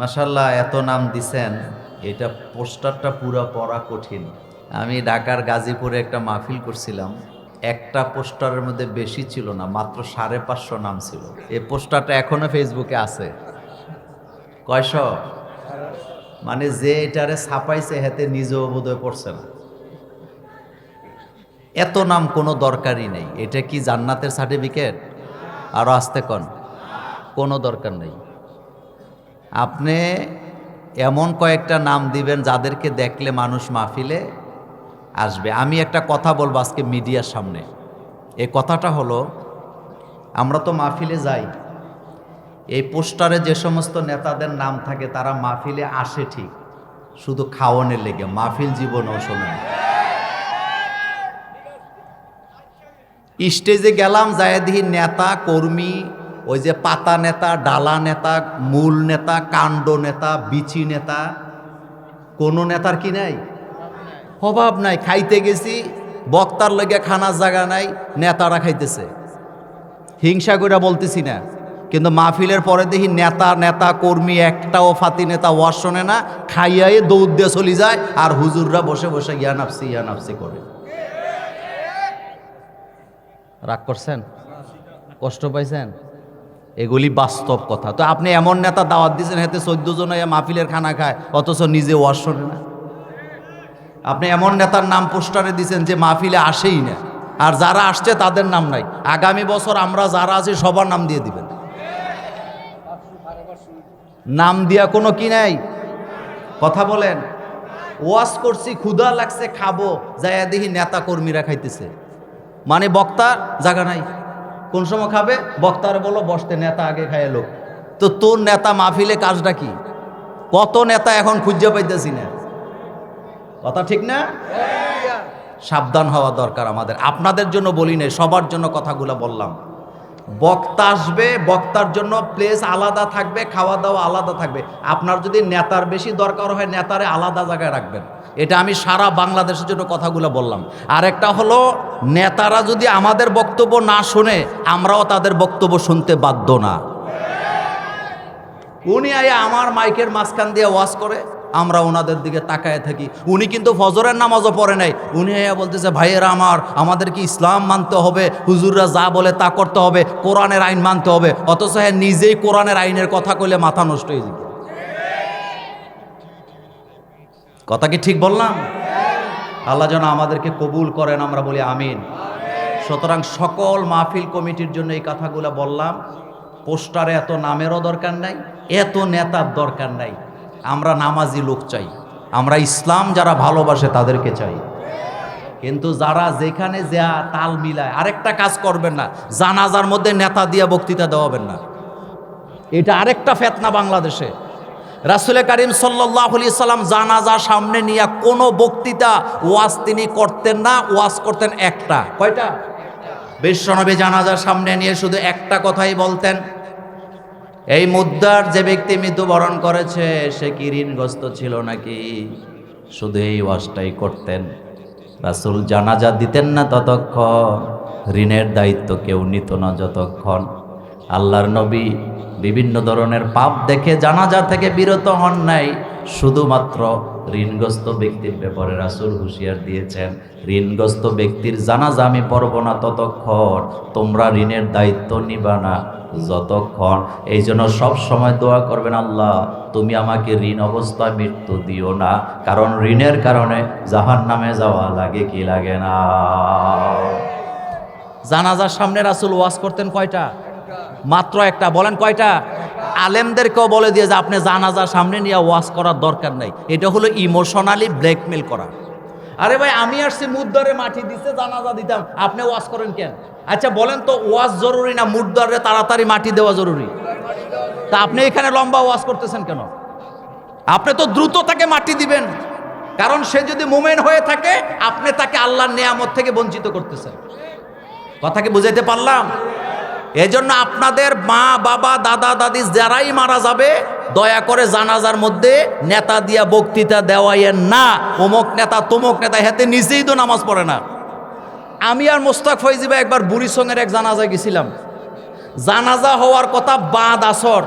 মাশাআল্লাহ, এত নাম দিছেন, এটা পোস্টারটা পুরো পড়া কঠিন। আমি ঢাকার গাজীপুরে একটা মাহফিল করছিলাম, একটা পোস্টারের মধ্যে বেশি ছিল না, মাত্র 550 নাম ছিল। এই পোস্টারটা এখনো ফেসবুকে আছে। কয়শ? মানে যে এটারে ছাপাইছে হেতে নিজেও বোধহয় পড়ছে না। এত নাম কোনো দরকারই নেই। এটা কি জান্নাতের সার্টিফিকেট? আরো আসতে কন, কোনো দরকার নেই। আপনি এমন কয়েকটা নাম দিবেন যাদেরকে দেখলে মানুষ মাহফিলে আসবে। আমি একটা কথা বলবো আজকে মিডিয়ার সামনে। এই কথাটা হলো, আমরা তো মাহফিলে যাই, এই পোস্টারে যে সমস্ত নেতাদের নাম থাকে তারা মাহফিলে আসে ঠিক, শুধু খাওয়ানোর লেগে, মাহফিল জীবনেও শোনেন। স্টেজে গেলাম, জায়দিহি নেতা কর্মী, ওই যে পাতা নেতা, ডালা নেতা, মূল নেতা, কাণ্ড নেতা, বিচি নেতা, কোনো নেতার কি নাই? অভাব নাই। খাইতে গেছি, বক্তার লগে খানার জায়গা নাই, নেতারা খাইতেছে। হিংসা করে বলতেছি না, কিন্তু মাহফিলের পরে দেখি নেতা নেতা কর্মী একটাও ফাতি নেতা ওয়াজ শোনে না, খাইয়াই দৌড় দিয়ে চলে যায়, আর হুজুররা বসে বসে ইয়া নাফসি করে। রাগ করছেন? কষ্ট পাইছেন? এগুলি বাস্তব কথা। তো আপনি এমন নেতা দাওয়াত দিয়েছেন, হাতে 14 জন মাহফিলের খানা খায়, অথচ নিজে ওয়াজ শোনে না। আপনি এমন নেতার নাম পোস্টারে দিয়েছেন যে মাহফিলে আসেই না, আর যারা আসছে তাদের নাম নাই। আগামী বছর আমরা যারা আছি সবার নাম দিয়ে দিবেন। নাম দিয়া কোনো কি নাই? কথা বলেন। ওয়াজ করছি, ক্ষুধা লাগছে, খাবো, যাইয়া দেখি নেতা কর্মীরা খাইতেছে, মানে বক্তা জায়গা নাই। কোন সময় খাবে? বক্তার বলো বসতে, নেতা আগে খায় লোক। তো তোর নেতা মাহফিলে কাজটা কি? কত নেতা এখন খুঁজে পাইতেছি না। কথা ঠিক না? সাবধান হওয়া দরকার আমাদের। আপনাদের জন্য বলি নাই, সবার জন্য কথাগুলো বললাম। বক্তা আসবে, বক্তার জন্য প্লেস আলাদা থাকবে, খাওয়া দাওয়া আলাদা থাকবে। আপনার যদি নেতার বেশি দরকার হয়, নেতারে আলাদা জায়গায় রাখবেন। এটা আমি সারা বাংলাদেশের জন্য কথাগুলো বললাম। আর একটা হলো, নেতারা যদি আমাদের বক্তব্য না শুনে, আমরাও তাদের বক্তব্য শুনতে বাধ্য না। উনি আয়া আমার মাইকের মাঝখান দিয়ে ওয়াজ করে, আমরা ওনাদের দিকে তাকায় থাকি। উনি কিন্তু ফজরের নামাজও পড়ে নাই। উনি আয়া বলতেছে, ভাইয়েরা আমাদের কি ইসলাম মানতে হবে, হুজুররা যা বলে তা করতে হবে, কোরআনের আইন মানতে হবে। অথচ হ্যাঁ নিজেই কোরআনের আইনের কথা কইলে মাথা নষ্ট হয়ে যাবে। কথা কি ঠিক বললাম? আল্লাহ যেন আমাদেরকে কবুল করেন, আমরা বলি আমিন। সুতরাং সকল মাহফিল কমিটির জন্য এই কথাগুলো বললাম। পোস্টারে এত নামেরও দরকার নাই, এত নেতার দরকার নাই। আমরা নামাজি লোক চাই, আমরা ইসলাম যারা ভালোবাসে তাদেরকে চাই। কিন্তু যারা যেখানে যা তাল মিলায়, আরেকটা কাজ করবেন না, জানাজার মধ্যে নেতা দিয়ে বক্তৃতা দেওয়াবেন না। এটা আরেকটা ফিতনা বাংলাদেশে। রাসূল করিম সাল্লাল্লাহু আলাইহি সাল্লাম জানাজা সামনে নিয়ে কোনো বক্তৃতা ওয়াজ তিনি করতেন না। ওয়াজ করতেন একটা। কয়টা? বিশ্বনবী জানাজার সামনে নিয়ে শুধু একটা কথাই বলতেন, এই মুদ্দার যে ব্যক্তি মৃত্যুবরণ করেছে সে কি ঋণগ্রস্ত ছিল নাকি? শুধু এই ওয়াজটাই করতেন। রাসূল জানাজা দিতেন না ততক্ষণ, ঋণের দায়িত্ব কেউ নিত না যতক্ষণ। আল্লাহর নবী বিভিন্ন ধরনের পাপ দেখে জানাজা থেকে বিরত হন নাই, শুধুমাত্র ঋণগ্রস্ত ব্যক্তির ব্যাপারে রাসূল হুঁশিয়ার দিয়েছেন, ঋণগ্রস্ত ব্যক্তির জানাজা আমি পড়ব না ততক্ষণ, তোমরা ঋণের দায়িত্ব নিবা না যতক্ষণ। এই জন্য সব সময় দোয়া করবেন, আল্লাহ তুমি আমাকে ঋণ অবস্থায় মৃত্যু দিও না, কারণ ঋণের কারণে জাহান্নামে যাওয়া লাগে কি লাগে না। জানাজার সামনে রাসূল ওয়াজ করতেন কয়টা? মাত্র একটা। বলেন কয়টা? আলেমদেরকেও বলে দিয়ে যে আপনি জানাজার সামনে নিয়ে ওয়াজ করার দরকার নাই। এটা হলো ইমোশনালি ব্ল্যাকমেল করা। আরে ভাই, আমি আসছি মুদ্দারে মাটি দিতে জানাজা দিতাম, আপনি ওয়াজ করেন কেন? আচ্ছা বলেন তো, ওয়াজ জরুরি না মুদ্দারে তাড়াতাড়ি মাটি দেওয়া জরুরি? তা আপনি এখানে লম্বা ওয়াজ করতেছেন কেন? আপনি তো দ্রুত তাকে মাটি দিবেন, কারণ সে যদি মুমিন হয়ে থাকে আপনি তাকে আল্লাহর নেয়ামত থেকে বঞ্চিত করতেছেন। কথা কি বুঝাইতে পারলাম? এজন্য আপনাদের মা বাবা দাদা দাদি যারাই মারা যাবে, দয়া করে জানাজার মধ্যে নেতা দিয়া বক্তৃতা দেওয়াইয়েন না। অমুক নেতা তমুক নেতা, হাতে নিজেই তো নামাজ পড়ে না। আমি আর মোস্তাক ফৈজি ভাই একবার বুড়িসঙ্গের এক জানাজায় গেছিলাম। জানাজা হওয়ার কথা বাদ আসর,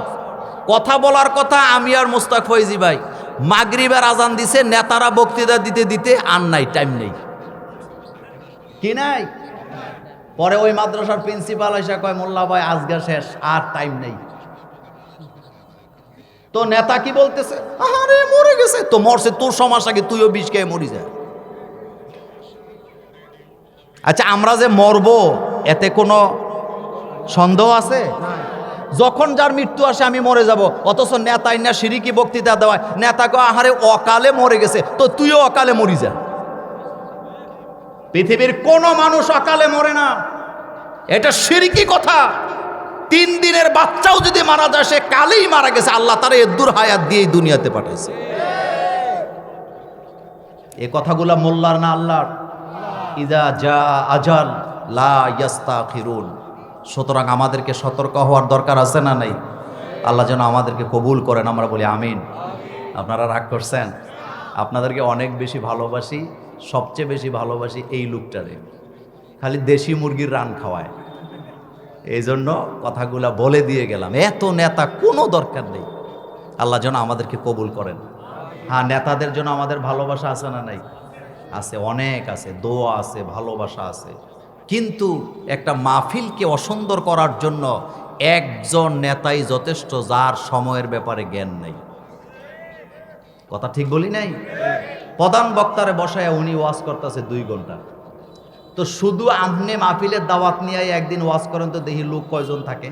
কথা বলার কথা আমি আর মোস্তাক ফয়জি ভাই, মাগরিবের আজান দিছে, নেতারা বক্তৃতা দিতে দিতে আর নাই, টাইম নেই, কি নাই। পরে ওই মাদ্রাসার প্রিন্সিপাল এসে কয়, মোল্লা ভাই আজকে শেষ, আর টাইম নেই। তো নেতা কি বলতেছে, আরে মরে গেছে তো, মরছে তোর সমস্যা কি, তুইও বিষ খেয়ে মরি যা। আচ্ছা, আমরা যে মরব এতে কোনো সন্দেহ আছে? যখন যার মৃত্যু আসে আমি মরে যাব, অথচ নেতাই না শিরিকি বক্তৃতা দেওয়ায় নেতাকে আহারে অকালে মরে গেছে, তো তুইও অকালে মরি যা। পৃথিবীর কোন মানুষ অকালে মরে না, এটা শিরিকি কথা। 3 দিনের বাচ্চাও যদি মারা যায় সে কালেই মারা গেছে, আল্লাহ তার এদ্দুর হায়াত দিয়েই দুনিয়াতে পাঠাইছে। এই কথাগুলা মোল্লার না আল্লাহর। ইদা জা আজাল লা ইয়াস্তাখিরুন। সুতরাং আমাদেরকে সতর্ক হওয়ার দরকার আছে না নাই? আল্লাহ যেন আমাদেরকে কবুল করেন, আমরা বলি আমিন। আপনারা রাগ করছেন? আপনাদেরকে অনেক বেশি ভালোবাসি, সবচেয়ে বেশি ভালোবাসি এই লোকটারে, খালি দেশি মুরগির রান খাওয়ায়, এই জন্য কথাগুলা বলে দিয়ে গেলাম। এত নেতা কোনো দরকার নেই, আল্লাহ যেন আমাদেরকে কবুল করেন। হ্যাঁ, নেতাদের জন্য আমাদের ভালোবাসা আছে না নাই? আছে, অনেক আছে, দোয়া আছে, ভালোবাসা আছে। কিন্তু একটা মাহফিলকে অসুন্দর করার জন্য একজন নেতাই যথেষ্ট, যার সময়ের ব্যাপারে জ্ঞান নেই। কথা ঠিক বলি নাই? প্রধান বক্তারে বসায় উনি ওয়াজ করতেছে 2 ঘন্টা, তো শুধু আপনি মাহফিলের দাওয়াত নিয়ে একদিন ওয়াজ করেন তো দেখি লোক কয়জন থাকে।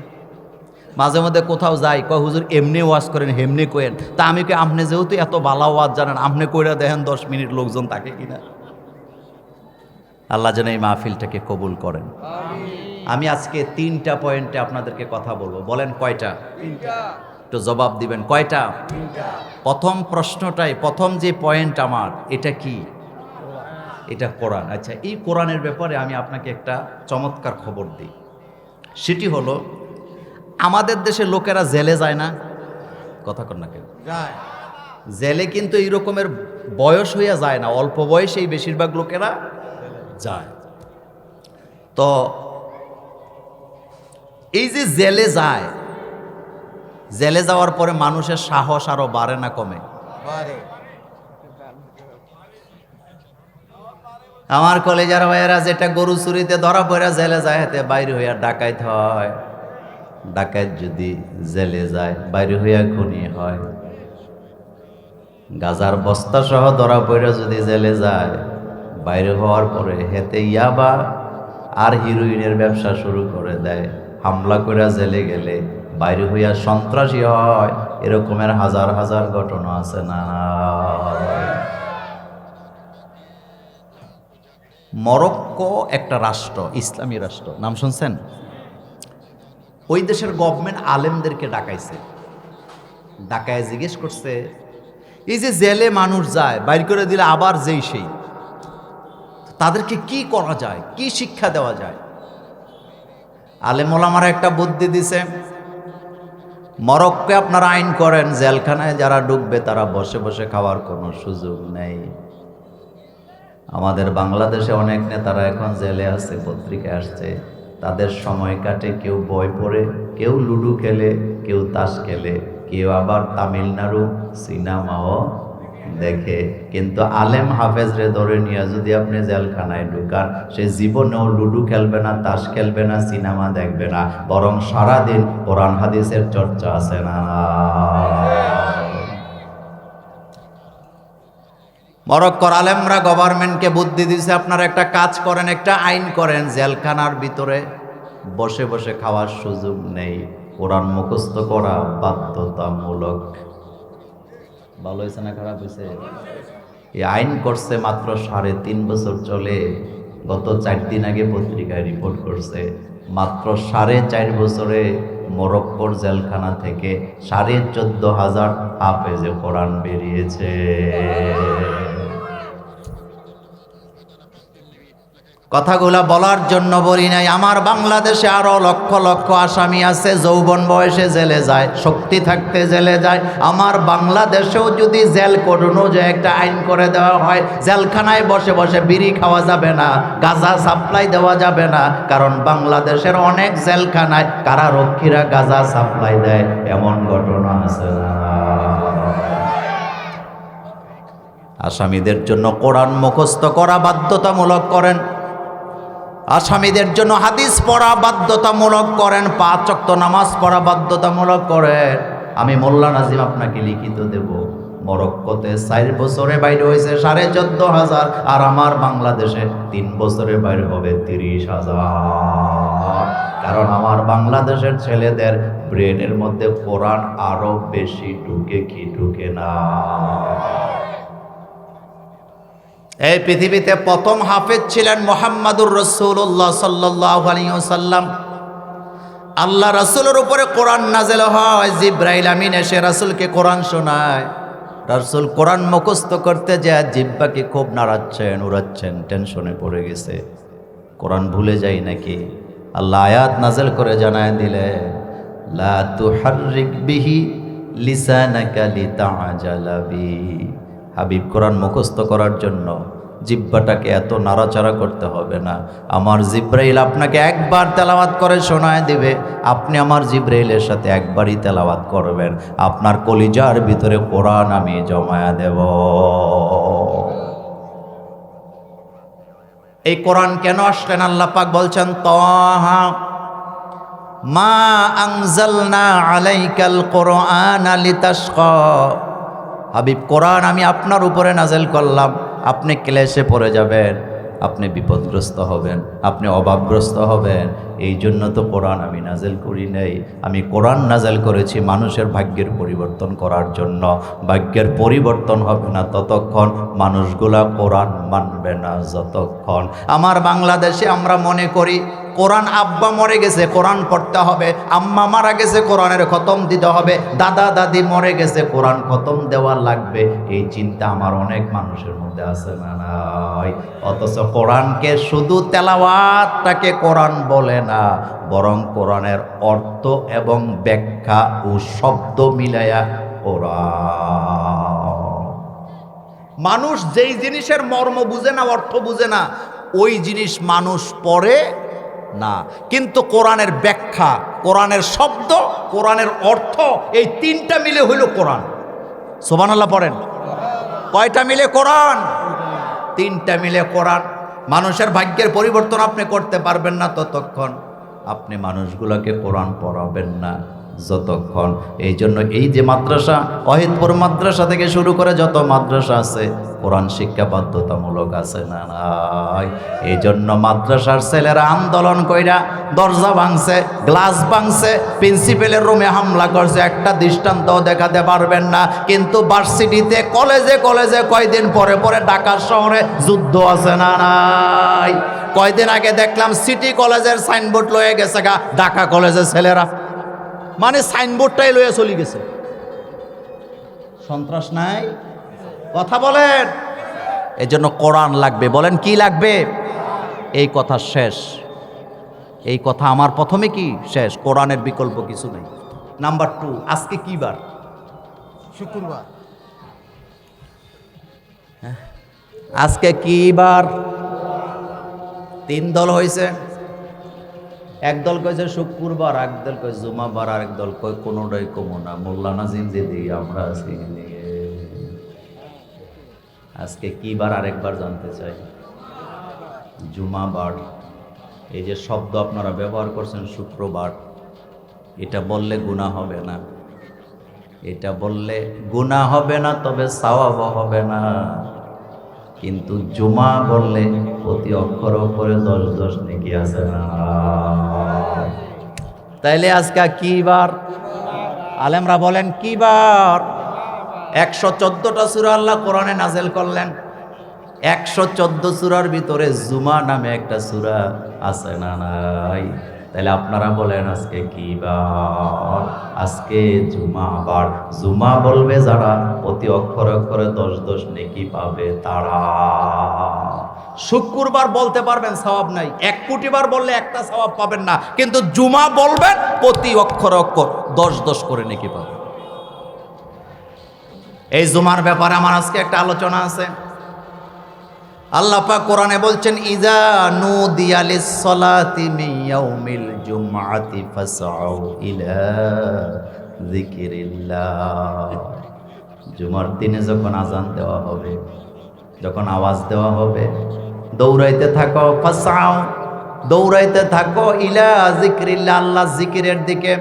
মাঝে মধ্যে কোথাও যাই, কয় হুজুর এমনি ওয়াজ করেন, হেমনি কয়েন। তা আমি কই আপনি যেহেতু এত বালা ওয়াজ জানেন, আপনি কইরা দেখেন 10 মিনিট লোকজন থাকে কিনা। আল্লাহ যেন এই মাহফিলটাকে কবুল করেন। আমি আজকে 3টা পয়েন্টে আপনাদেরকে কথা বলবো। বলেন কয়টা? একটু জবাব দিবেন, কয়টা? প্রথম প্রশ্নটাই, প্রথম যে পয়েন্ট আমার, এটা কি? এটা কোরআন। আচ্ছা, এই কোরআনের ব্যাপারে আমি আপনাকে একটা চমৎকার খবর দিই। সেটি হলো, আমাদের দেশে লোকেরা জেলে যায় না, কথা কর না কেউ, জেলে কিন্তু এই রকমের বয়স হইয়া যায় না, অল্প বয়সেই বেশিরভাগ লোকেরা যায়। তো এই যে জেলে যায়, জেলে যাওয়ার পরে মানুষের সাহস আরো বাড়ে না কমে? আমার কলেজার ভাইয়েরা, যেটা গরু চুরিতে ধরা পড়ে জেলে যায়, হাতে বাইরে হইয়া ডাকাইত হয়, ডাকাইত যদি জেলে যায় বাইরে হইয়া খুনি হয়, গাজার বস্তা সহ ধরা পড়ে যদি জেলে যায়, বাইরে হওয়ার পরে হেতে ইয়াবা আর হিরোইনের ব্যবসা শুরু করে দেয়, হামলা করে জেলে গেলে বাইরে হইয়া সন্ত্রাসী হয়, এরকমের হাজার হাজার ঘটনা আছে না? মরক্কো একটা রাষ্ট্র, ইসলামী রাষ্ট্র, নাম শুনছেন? ওই দেশের গভর্নমেন্ট আলেমদেরকে ডাকাইছে, ডাকায় জিজ্ঞেস করছে, এই যে জেলে মানুষ যায়, বাইর করে দিলে আবার যেই সেই, তাদেরকে কি করা যায়, কি শিক্ষা দেওয়া যায়? আলেম ওলামারা একটা বুদ্ধি দিছে, মরক্কোয় আপনারা আইন করেন, জেলখানায় যারা ঢুকবে তারা বসে বসে খাওয়ার কোনো সুযোগ নেই। আমাদের বাংলাদেশে অনেক নেতারা এখন জেলে আছে, পত্রিকায় আসছে, তাদের সময় কাটে কেউ বই পড়ে, কেউ লুডো খেলে, কেউ তাস খেলে, কেউ আবার তামিলনাড়ু সিনেমাও দেখে। কিন্তু আলেম হাফেজরে ধরে নিয়ে যদি আপনি জেলখানায় ঢুকান, সে জীবনেও লুডো খেলবে না, তাস খেলবে না, সিনেমা দেখবে না, বরং সারাদিন কোরআন হাদিসের চর্চা আছে না? মরক্কোর আলেমরা গভর্নমেন্টকে বুদ্ধি দিয়েছে, আপনারা একটা কাজ করেন, একটা আইন করেন, জেলখানার ভিতরে বসে বসে খাওয়ার সুযোগ নেই, কোরআন মুখস্থ করা বাধ্যতামূলক। ভালো হয়েছে না খারাপ হয়েছে? এই আইন করছে মাত্র 3.5 বছর চলে। গত 4 দিন আগে পত্রিকায় রিপোর্ট করছে, মাত্র 4.5 বছরে মরক্কোর জেলখানা থেকে 14,500 হাফেজে কোরআন বেরিয়েছে। কথাগুলা বলার জন্য বলি নাই। আমার বাংলাদেশে আরো লক্ষ লক্ষ আসামি আছে, যৌবন বয়সে জেলে যায়, শক্তি থাকতে জেলে যায়। আমার বাংলাদেশেও যদি জেল কোড অনুযায়ী একটা আইন করে দেওয়া হয়, জেলখানায় বসে বসে বিড়ি খাওয়া যাবে না, গাঁজা সাপ্লাই দেওয়া যাবে না, কারণ বাংলাদেশের অনেক জেলখানায় কারারক্ষীরা গাঁজা সাপ্লাই দেয়, এমন ঘটনা আছে না? আসামিদের জন্য কোরআন মুখস্থ করা বাধ্যতামূলক করেন, আসামিদের জন্য হাদিস পড়া বাধ্যতামূলক করেন, 5 ওয়াক্ত নামাজ পড়া বাধ্যতামূলক করেন। আমি মোল্লা নাজিম আপনাকে লিখিত দেব। মরক্কোতে 4 বছরে বাইরে হয়েছে 14,500, আর আমার বাংলাদেশে 3 বছরে বাইরে হবে 30,000। কারণ আমার বাংলাদেশের ছেলেদের ব্রেনের মধ্যে কোরআন আরো বেশি ঢুকে কি ঢুকে না। এই পৃথিবীতে প্রথম হাফেজ ছিলেন মুহাম্মাদুর রাসূলুল্লাহ সাল্লাল্লাহু আলাইহি ওয়াসাল্লাম। আল্লাহ রাসূলের উপরে কোরআন নাযিল হয়, জিবরাইল আমিন এসে রাসূলকে কোরআন শোনায়। রাসূল কোরআন মুখস্থ করতে যায় জিহ্বাকে খুব নাড়াচ্ছেন, উড়াচ্ছেন, টেনশনে পড়ে গেছে, কোরআন ভুলে যাই নাকি। আল্লাহ আয়াত নাযিল করে জানায় দিলেন, লা তুহাররিক বিহি লিসানাকা লিতাআজালা বিহি। হাবিব, কোরআন মুখস্থ করার জন্য জিহ্বাটাকে এত নাড়াচাড়া করতে হবে না। আমার জিব্রাইল আপনাকে একবার তেলাওয়াত করে শোনায় দিবে, আপনি আমার জিব্রাইলের সাথে একবারই তেলাওয়াত করবেন, আপনার কলিজার ভিতরে কোরআন আমি জমায়া দেব। এই কোরআন কেন আসলেন? আল্লাহ পাক বলছেন, তাহা মা আনজালনা আলাইকাল কোরআনা লিতাশকা। হাবিব, কোরআন আমি আপনার উপরে নাযিল করলাম, আপনি ক্লেশে পড়ে যাবেন, আপনি বিপদগ্রস্ত হবেন, আপনি অভাবগ্রস্ত হবেন। এই জন্য তো কোরআন আমি নাযিল করি নাই। আমি কোরআন নাযিল করেছি মানুষের ভাগ্যের পরিবর্তন করার জন্য। ভাগ্যের পরিবর্তন হবে না ততক্ষণ, মানুষগুলা কোরআন মানবে না যতক্ষণ। আমার বাংলাদেশে আমরা মনে করি কোরআন আব্বা মরে গেছে, কোরআন পড়তে হবে, আম্মা মারা গেছে, কোরআনের খতম দিতে হবে, দাদা দাদি মরে গেছে, কোরআন খতম দেওয়া লাগবে। এই চিন্তা আমার অনেক মানুষের মধ্যে আছে না নাই? অথচ কোরআনকে শুধু তেলাওয়াতটাকে কোরআন বলে না, বরং কোরআনের অর্থ এবং ব্যাখ্যা ও শব্দ মিলায়া কোরআন। মানুষ যেই জিনিসের মর্ম বুঝে না, অর্থ বুঝে না, ওই জিনিস মানুষ পড়ে না। কিন্তু কোরআনের ব্যাখ্যা, কোরআনের শব্দ, কোরআনের অর্থ, এই 3টা মিলে হইল কোরআন। সুবহানাল্লাহ পড়েন। কয়টা মিলে কোরআন? 3টা মিলে কোরআন। মানুষের ভাগ্যের পরিবর্তন আপনি করতে পারবেন না ততক্ষণ, আপনি মানুষগুলোকে কোরআন পড়াবেন না যতক্ষণ। এই জন্য এই যে মাদ্রাসা, ওয়াহিদপুর মাদ্রাসা থেকে শুরু করে যত মাদ্রাসা আছে, কোরআন শিক্ষা বাধ্যতামূলক আছে না নাই? এই জন্য মাদ্রাসার ছেলেরা আন্দোলন কইরা দরজা ভাঙছে, গ্লাস ভাঙছে, প্রিন্সিপালের রুমে হামলা করছে, একটা দৃষ্টান্তও দেখাতে পারবেন না। কিন্তু ভার্সিটিতে, কলেজে কলেজে কয়দিন পরে পরে ঢাকা শহরে যুদ্ধ আছে না নাই? কয়দিন আগে দেখলাম সিটি কলেজের সাইনবোর্ড লয়ে গেছে গা ঢাকা কলেজের ছেলেরা, মানে সাইনবোর্ডটাই লয়ে চলে গেছে। সন্ত্রাস নাই? কথা বলেন। এই জন্য কোরআন লাগবে। বলেন কি লাগবে? এই কথা শেষ, এই কথা আমার প্রথমে কি শেষ, কোরআনের বিকল্প কিছু নেই। নাম্বার 2, আজকে কি বার? শুক্রবার। আজকে কি বার? 3 দল হয়েছে। এক দল কয়েছে শুক্রবার, এক দল কয় জুমাবার, আর এক দল কয় কোনোটাই কমো না, মোল্লা নাজিম যেদিকে আমরা আছি। আজকে কি বার আরেকবার জানতে চাই? জুমাবার। এই যে শব্দ আপনারা ব্যবহার করছেন শুক্রবার, এটা বললে গুনাহ হবে না, এটা বললে গুনাহ হবে না, তবে সওয়াবও হবে না। কিন্তু জুমা বললে প্রতি অক্ষর অক্ষরে 10 নেকি আছে না? তাইলে আজকে কি বার? আলেমরা বলেন কি বার? 114টা সূরা আল্লাহ কোরআনে নাযিল করলেন। 114 সূরার ভিতরে জুমা নামে একটা সূরা আছে না নাই? তাহলে আপনারা বলেন আজকে কি বার? আজকে জুমাবার। জুমা বলবে যারা, প্রতি অক্ষরে অক্ষরে 10 নেকি পাবে তারা। শুক্রবার বলতে পারবেন, সওয়াব নাই। 1 কোটি বার বললে একটা সওয়াব পাবেন না, কিন্তু জুমা বলবেন প্রতি অক্ষরে অক্ষর 10 করে নেকি পাবেন। এই জুমার ব্যাপারে আমার আজকে একটা আলোচনা আছে। আল্লাহ পাক কোরআনে বলছেন, ইজা নুদিয়া লিস-সালাতি মিন ইয়াউমিল জুমআতি ফাসআউ ইলা যিকরিল্লাহ। জুমার দিনে যখন আজান দেওয়া হবে, যখন আওয়াজ দেওয়া হবে, দৌড়াইতে থাকো, ফাসআউ, দৌড়াইতে থাকো, ইলা যিকরিল্লাহ, আল্লাহ জিকিরের দিকে।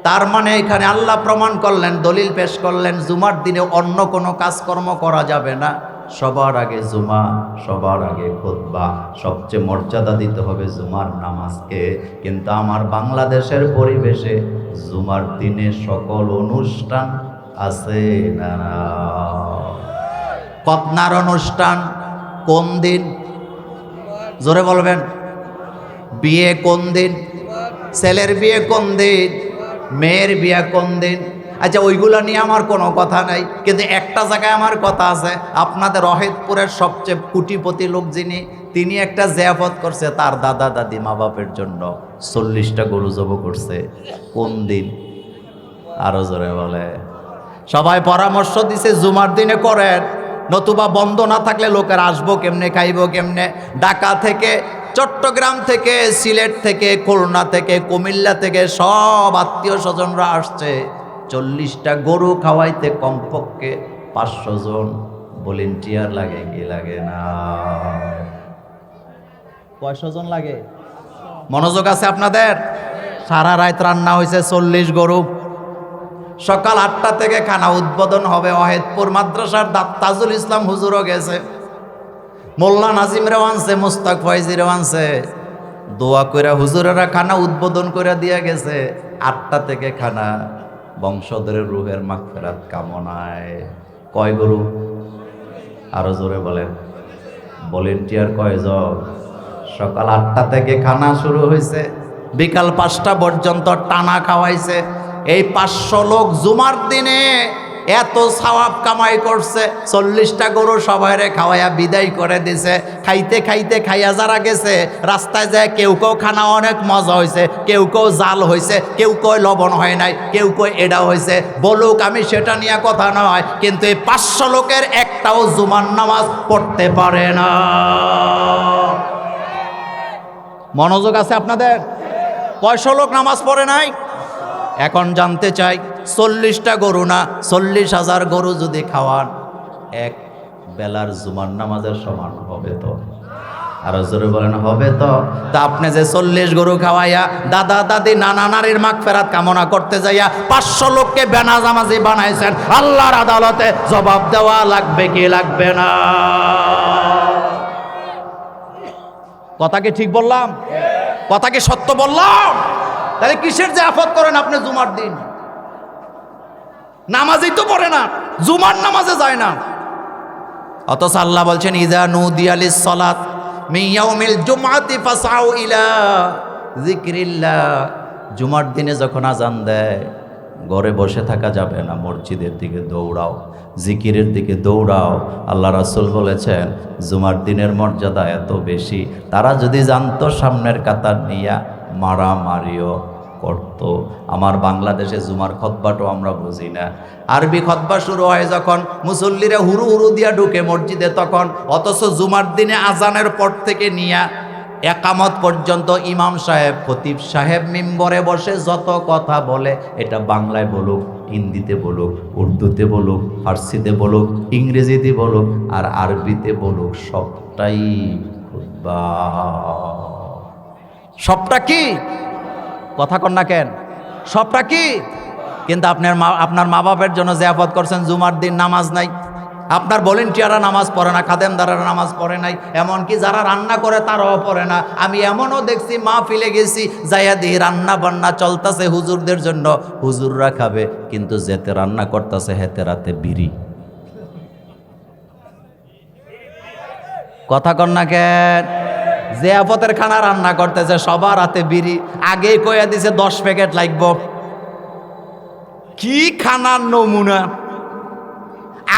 তার মানে এখানে আল্লাহ প্রমাণ করলেন, দলিল পেশ করলেন, জুমার দিনে অন্য কোনো কাজকর্ম করা যাবে না। সবার আগে জুমা, সবার আগে খুতবা, সবচেয়ে মর্যাদা দিতে হবে জুমার নামাজকে। কিন্তু আমার বাংলাদেশের পরিবেশে জুমার দিনে সকল অনুষ্ঠান আছে না? খতনার অনুষ্ঠান কোন দিন? জোরে বলবেন। বিয়ে কোন দিন? ছেলের বিয়ে কোন দিন? মেয়ের বিয়ে কোন দিন? আচ্ছা, ওইগুলো নিয়ে আমার কোনো কথা নাই, কিন্তু একটা জায়গায় আমার কথা আছে। আপনাদের অহেদপুরের সবচেয়ে কোটিপতি লোক যিনি, তিনি একটা জিয়াফত করছে তার দাদা দাদি মা বাপের জন্য, 40টা গরু জব করছে। কোন দিন? আরো জোরে বলে। সবাই পরামর্শ দিছে জুমার দিনে করেন, নতুবা বন্ধ না থাকলে লোকের আসবো কেমনে, খাইবো কেমনে। ঢাকা থেকে, চট্টগ্রাম থেকে, সিলেট থেকে, খুলনা থেকে, কুমিল্লা থেকে সব আত্মীয় স্বজনরা আসছে। 40টা গরু খাওয়াইতে কমপক্ষে 500 জন ভলেন্টিয়ার লাগে কি লাগে না? কয়শো জন লাগে? মনোযোগ আছে আপনাদের? সারা রাত রান্না হয়েছে 40 গরু। সকাল 8টা থেকে খানা উদ্বোধন হবে। অহেদপুর মাদ্রাসার তাজুল ইসলাম হুজুরও গেছে, মোল্লা নাজিমরাও আনছে, মুস্তাক ফয়জিরাও আনছে। দোয়া কইরা হুজুরেরা খানা উদ্বোধন করে দিয়ে গেছে। 8টা থেকে খানা, বংশধরের রুহের মাগফিরাত কামনায়। কয় গরু? আরো জোরে বলেন। ভলেন্টিয়ার কয়জন? সকাল 8টা থেকে খানা শুরু হয়েছে, বিকাল 5টা পর্যন্ত টানা খাওয়াইছে। এই 500 লোক জুমার দিনে এত সওয়াব কামাই করছে। 40টা গরু সবাইরে খাওয়াইয়া বিদায় করে দিছে। খাইতে খাইতে খাইয়া যারা গেছে, রাস্তায় যায় কেউ কেউ খানা অনেক মজা হয়েছে, কেউ কেউ জাল হয়েছে, কেউ কয় লবণ হয় নাই, কেউ কয় এটা হয়েছে। বলুক, আমি সেটা নিয়ে কথা নয়, কিন্তু এই 500 লোকের একটাও জুমার নামাজ পড়তে পারে না। মনোযোগ আছে আপনাদের? কয়শো লোক নামাজ পড়ে নাই? এখন জানতে চাই, 40টা গরু না, 40,000 গরু যদি খাওয়ান, এক বেলার জুমার নামাজের সমান হবে তো? আরো জোরে বলেন, হবে তো? তা আপনি যে 40 গরু খাওয়াইয়া দাদা দাদি নানা নারীর মাগফিরাত কামনা করতে যাইয়া 500 লোককে বেনাজামাজি বানাইছেন, আল্লাহর আদালতে জবাব দেওয়া লাগবে কি লাগবে না? কথা কি ঠিক বললাম? কথা কি সত্য বললাম? তাহলে কিসের যে আফত করেন আপনি জুমার দিন? নামাজই তো পড়ে না, জুমার নামাজে যায় না। অথচ আল্লাহ বলছেন, ইজা নুদিয়া লিস-সালাত মিন ইয়াউমিল জুমআতি ফাসআউ ইলা যিকরিল্লাহ। জুমার দিনে যখন আজান দেয়, ঘরে বসে থাকা যাবে না, মসজিদের দিকে দৌড়াও, জিকিরের দিকে দৌড়াও। আল্লাহ রাসূল বলেছেন, জুমার দিনের মর্যাদা এত বেশি, তারা যদি জানতো সামনের কাতার নিয়া মারামারিও করত। আমার বাংলাদেশে জুমার খুতবাটাও আমরা বুঝি না। আরবি খুতবা শুরু হয় যখন, মুসল্লিরা হুরু হুরু দিয়া ঢুকে মসজিদে তখন। অথচ জুমার দিনে আজানের পর থেকে নিয়া একামত পর্যন্ত ইমাম সাহেব, খতিব সাহেব মিম্বরে বসে যত কথা বলে, এটা বাংলায় বলুক, হিন্দিতে বলুক, উর্দুতে বলুক, ফার্সিতে বলুক, ইংরেজিতে বলুক আর আরবিতে বলুক, সবটাই খুতবা। সবটা কি? কথা কন না কেন? সবটা কি? কিন্তু আপনার মা বাপের জন্য জিয়াফত করছেন, জুমার দিন নামাজ নাই। আপনার ভলেন্টিয়াররা নামাজ পড়ে না, খাদেমদাররা নামাজ পড়ে নাই, এমনকি যারা রান্না করে তারাও পড়ে না। আমি এমনও দেখছি, মাহফিলে গেছি, যাইয়া দিই রান্না বান্না চলতেছে হুজুরদের জন্য, হুজুররা খাবে, কিন্তু যেতে রান্না করতেছে হেতে রাতে বিড়ি। কথা কন না কেন? জিয়াফতের খানা রান্না করতেছে, সবার হাতে বিড়ি, আগেই কইয়া দিছে 10 প্যাকেট লাগবো। কি খানার নমুনা!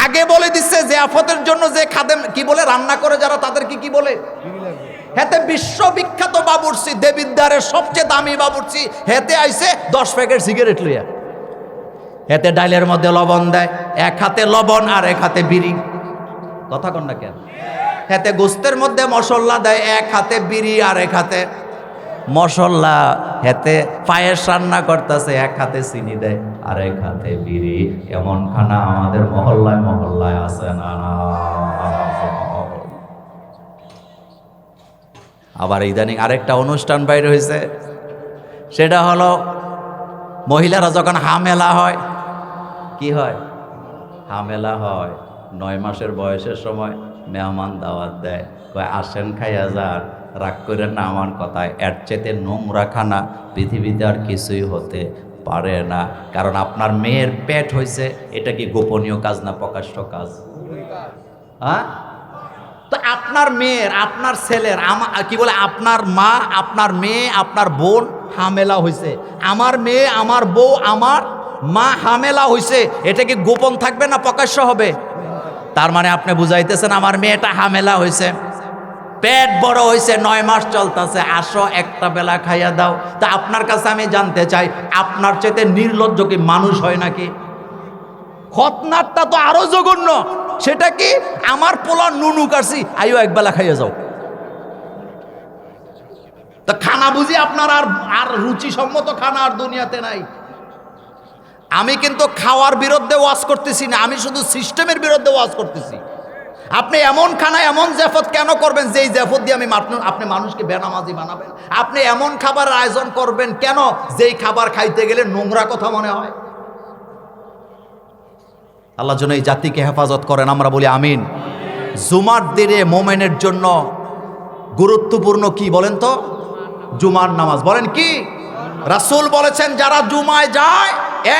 আগে বলে দিচ্ছে জিয়াফতের জন্য যে খাদেম কি বলে রান্না করে যারা, তাদেরকে কি বলে? হেতে বিশ্ববিখ্যাত বাবুর্চি, দেবিদ্বারের সবচেয়ে দামি বাবুর্চি, হেতে আইছে 10 প্যাকেট সিগারেট লইয়া। হেতে ডাইলের মধ্যে লবণ দেয়, এক হাতে লবণ আর এক হাতে বিড়ি। কথা কন না কেন? হেতে গোস্তের মধ্যে মশলা দেয়, এক হাতে বিড়ি আর এক হাতে মশলা। হেতে পায়েস রান্না করতেছে, এক হাতে চিনি দেয় আর এক হাতে বিড়ি। এমন খানা আমাদের মহল্লায় মহল্লায় আছে না? আবার ইদানিং আরেকটা অনুষ্ঠান বাইরে হয়েছে, সেটা হলো মহিলারা যখন হামেলা হয়, কি হয়? হামেলা হয়, 9 মাসের বয়সের সময় মেহমান দাওয়াত দেয়, কয় আসেন খাইয়া যান, রাগ করে না আমার কথায়। এর চেয়ে নোংরা খানা পৃথিবীতে আর কিছুই হতে পারে না। কারণ আপনার মেয়ের পেট হয়েছে, এটা কি গোপনীয় কাজ না প্রকাশ্য কাজ? হ্যাঁ, তো আপনার মেয়ের, আপনার ছেলের, কি বলে, আপনার মা, আপনার মেয়ে, আপনার বোন হামেলা হয়েছে, আমার মেয়ে, আমার বউ, আমার মা হামেলা হয়েছে, এটা কি গোপন থাকবে না প্রকাশ্য হবে? তার মানে আপনি বুঝাইতেছেন আমার মেয়েটা হামেলা হয়েছে, পেট বড় হয়েছে, 9 মাস চলতেছে, আসো একটা বেলা খাইয়া দাও। তা আপনার কাছে আমি জানতে চাই, আপনার চেয়ে নির্লজ্জ কি মানুষ হয় নাকি? খতনারটা তো আরো জঘন্য। সেটা কি? আমার পোলা নুনু কাটছি, আইও একবেলা খাইয়া যাও। তো খানা বুঝি আপনার আর রুচিসম্মত খানা আর দুনিয়াতে নাই। আমি কিন্তু খাওয়ার বিরুদ্ধে ওয়াজ করতেছি না, আমি শুধু সিস্টেমের বিরুদ্ধে ওয়াজ করতেছি। আপনি এমন খানা, এমন জাফত কেন করবেন যেই জাফত দিয়ে আপনি মানুষকে বেনামাজি বানাবেন? আপনি এমন খাবারের আয়োজন করবেন কেন যেই খাবার খাইতে গেলে নোংরা কথা মনে হয়? আল্লাহ যেন এই জাতিকে হেফাজত করেন, আমরা বলি আমিন। জুমার দিনে মোমেনের জন্য গুরুত্বপূর্ণ কি বলেন তো? জুমার নামাজ। বলেন কি? রাসূল বলেছেন যারা জুমায় যায়,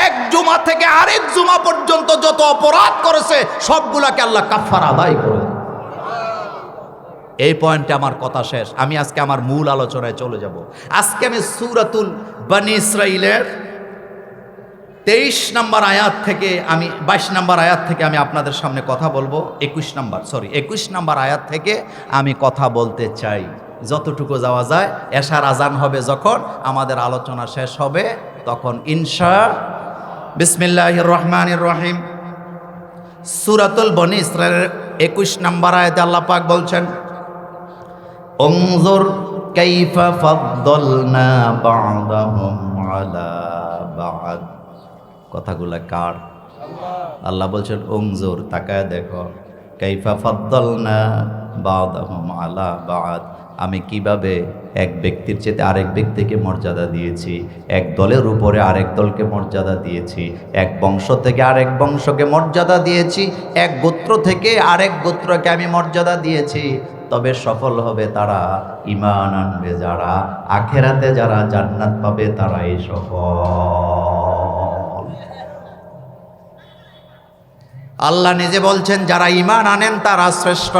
এক জুমা থেকে আরেক জুমা পর্যন্ত যত অপরাধ করেছে সবগুলাকে আল্লাহ কাফারা আদায় করে। এই পয়েন্টে আমার কথা শেষ। আমি আজকে আমার মূল আলোচনায় চলে যাব। আজকে আমি সূরাতুল বনী ইসরাঈলের 23 নম্বর আয়াত থেকে, আমি 22 নম্বর আয়াত থেকে আমি আপনাদের সামনে কথা বলবো। 21 নম্বর আয়াত থেকে আমি কথা বলতে চাই, যতটুকু যাওয়া যায়। এশার আজান হবে যখন, আমাদের আলোচনা শেষ হবে তখন বিসমিল্লাহির রহমানির রহিম। সূরাতুল বনী ইসরাঈলের 21 নম্বর আয়াতে আল্লাহ পাক বলছেন, উনজুর কাইফা ফাদ্দালনা বা'দাহুম আলা বা'দ। কথাগুলা কার? আল্লাহ বলছেন উনজুর, তাকায় দেখো, কাইফা ফাদ্দালনা বা'দাহুম আলা বা'দ, আমি কিভাবে এক ব্যক্তির চেয়ে আরেক ব্যক্তিকে মর্যাদা দিয়েছি, এক দলের উপরে আরেক দলকে মর্যাদা দিয়েছি, এক বংশ থেকে আরেক বংশকে মর্যাদা দিয়েছি, এক গোত্র থেকে আরেক গোত্রকে আমি মর্যাদা দিয়েছি। তবে সফল হবে তারা, ঈমান আনবে যারা, আখিরাতে যারা জান্নাত পাবে তারাই সফল। আল্লাহ নিজে বলছেন যারা ঈমান আনেন তারা শ্রেষ্ঠ।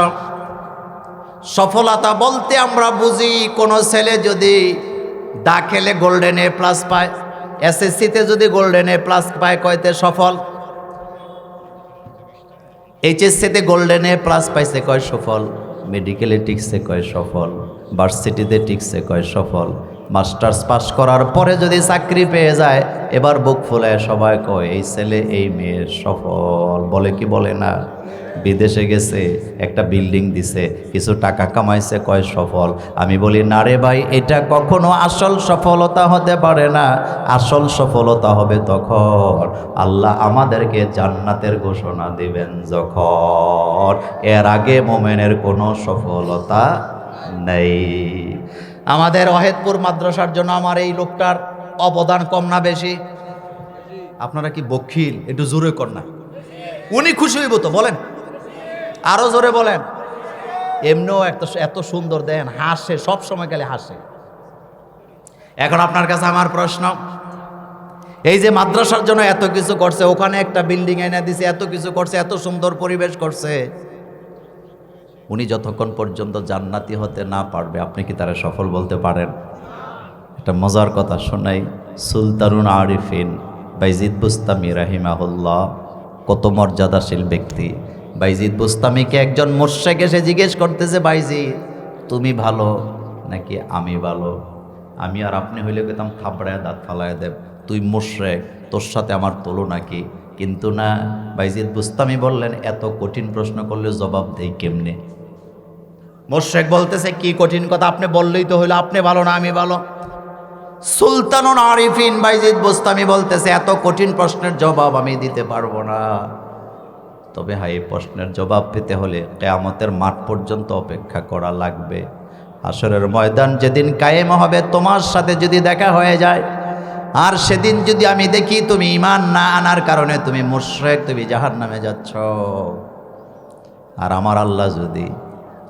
সফলতা বলতে আমরা বুঝি কোনো ছেলে যদি দাখিলে গোল্ডেন এ প্লাস পায়, এসএসসিতে যদি গোল্ডেন এ প্লাস পায়, কয়তে সফল? এইচএসসিতে গোল্ডেন এ প্লাস পাইছে, কয় সফল? মেডিকেলে টিকছে, কয় সফল? ভার্সিটিতে টিকছে, কয় সফল? মাস্টার্স পাস করার পরে যদি চাকরি পেয়ে যায়, এবার বুক ফুলায় সবাই কয় এই ছেলে এই মেয়ের সফল। বলে কি বলে না? বিদেশে গেছে, একটা বিল্ডিং দিছে, কিছু টাকা কামাইছে, কয় সফল। আমি বলি না রে ভাই, এটা কখনো আসল সফলতা হতে পারে না। আসল সফলতা হবে তখন আল্লাহ আমাদেরকে জান্নাতের ঘোষণা দিবেন যখন। এর আগে মোমেনের কোনো সফলতা নেই। আমাদের ওয়াহেদপুর মাদ্রাসার জন্য আমার এই লোকটার অবদান কম না বেশি? আপনারা কি বখিল? একটু জোরে কর না। উনি খুশি হইব তো? বলেন আরো জোরে বলেন। এমনিও এত সুন্দর দেন, হাসে, সব সময় গেলে হাসে। এখন আপনার কাছে আমার প্রশ্ন, এই যে মাদ্রাসার জন্য এত কিছু করছে, ওখানে একটা বিল্ডিং এনে দিছে, এত কিছু করছে, এত সুন্দর পরিবেশ করছে, উনি যতক্ষণ পর্যন্ত জান্নাতি হতে না পারবে আপনি কি তারা সফল বলতে পারেন? একটা মজার কথা শোনাই। সুলতানুন আরিফিন বাইজিদ বুস্তামি রাহিমাহুল্লাহ, কত মর্যাদাশীল ব্যক্তি। বাইজিদ বুস্তামিকে একজন মোর্শেক এসে জিজ্ঞেস করতেছে, বাইজিদ তুমি ভালো নাকি আমি ভালো? আমি আর আপনি হইলে কইতাম থাবড়ায় দাঁত ফালায় দেব, তুই মোর্শেক, তোর সাথে আমার তুলনা কি? কিন্তু না, বাইজিদ বুস্তামি বললেন, এত কঠিন প্রশ্ন করলে জবাব দেই কেমনে? মোর্শেক বলতেছে, কি কঠিন কথা, আপনি বললেই তো হইলো আপনি ভালো না আমি ভালো। সুলতানুন আরিফিন বাইজিদ বুস্তামি বলতেছে, এত কঠিন প্রশ্নের জবাব আমি দিতে পারবো না। তবে হ্যাঁ, এই প্রশ্নের জবাব পেতে হলে কিয়ামতের মাঠ পর্যন্ত অপেক্ষা করা লাগবে। হাশরের ময়দান যেদিন কায়েম হবে, তোমার সাথে যদি দেখা হয়ে যায়, আর সেদিন যদি আমি দেখি তুমি ঈমান না আনার কারণে তুমি মুশরিক, তুমি জাহান্নামে যাচ্ছ, আর আমার আল্লাহ যদি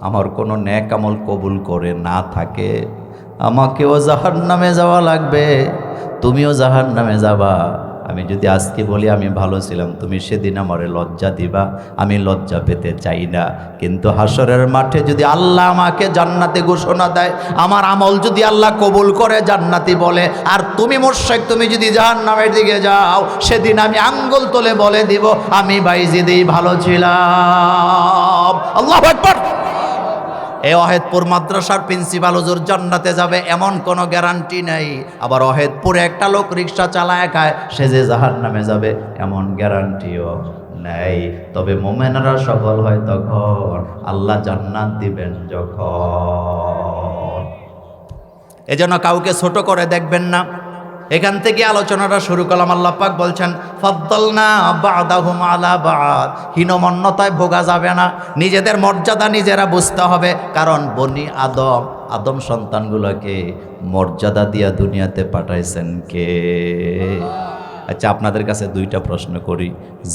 আমার কোনো নেক আমল কবুল করে না থাকে, আমাকেও জাহান্নামে যাওয়া লাগবে, তুমিও জাহান্নামে যাবা। আমি যদি আজকে বলি আমি ভালো ছিলাম, তুমি সেদিন আমারে লজ্জা দিবা, আমি লজ্জা পেতে চাই না। কিন্তু হাশরের মাঠে যদি আল্লাহ আমাকে জান্নাতে ঘোষণা দেয়, আমার আমল যদি আল্লাহ কবুল করে জান্নাতি বলে, আর তুমি মুশরিক, তুমি যদি জাহান্নামের দিকে যাও, সেদিন আমি আঙ্গুল তুলে বলে দিব আমি বাইজিদেই ভালো ছিলাম। আল্লাহু আকবার। এই অহেদপুর মাদ্রাসার প্রিন্সিপাল হুজুর জান্নাতে যাবে এমন কোনো গ্যারান্টি নাই। আবার অহেদপুরে একটা লোক রিক্সা চালায় খায়, সে যে জাহান্নামে যাবে এমন গ্যারান্টিও নাই। তবে মুমিনরা সফল হয় তখন, আল্লাহ জান্নাত দিবেন যখন। এজন্য কাউকে ছোট করে দেখবেন না। এখান থেকে আলোচনাটা শুরু করলাম। আল্লাহ পাক বলছেন, ফাদ্দালনা বা'দাহুম আলা বা'দ। হীনমন্যতায় ভোগা যাবে না, নিজেদের মর্যাদা নিজেরা বুঝতে হবে। কারণ বনি আদম সন্তানগুলোকে মর্যাদা দিয়া দুনিয়াতে পাঠাইছেন কে? আচ্ছা, আপনাদের কাছে দুইটা প্রশ্ন করি,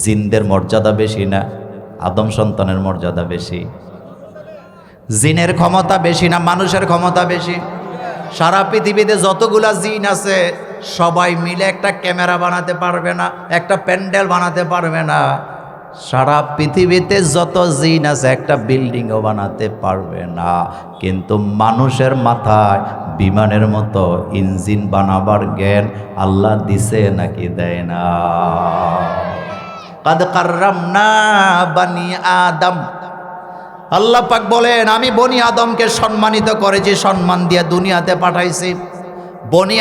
জিনদের মর্যাদা বেশি না আদম সন্তানের মর্যাদা বেশি? জিনের ক্ষমতা বেশি না মানুষের ক্ষমতা বেশি? সারা পৃথিবীতে যতগুলা জিন আছে সবাই মিলে একটা ক্যামেরা বানাতে পারবে না, একটা প্যান্ডেল বানাতে পারবে না। সারা পৃথিবীতে যত জিন আছে একটা বিল্ডিংও বানাতে পারবে না। কিন্তু মানুষের মাথায় বিমানের মতো ইঞ্জিন বানাবার জ্ঞান আল্লাহ দিছে নাকি দেয় না? কাদ কাররামনা বানি আদম। আল্লাহ পাক বলেন, আমি বনি আদমকে সম্মানিত করেছি, সম্মান দিয়ে দুনিয়াতে পাঠাইছি। বনি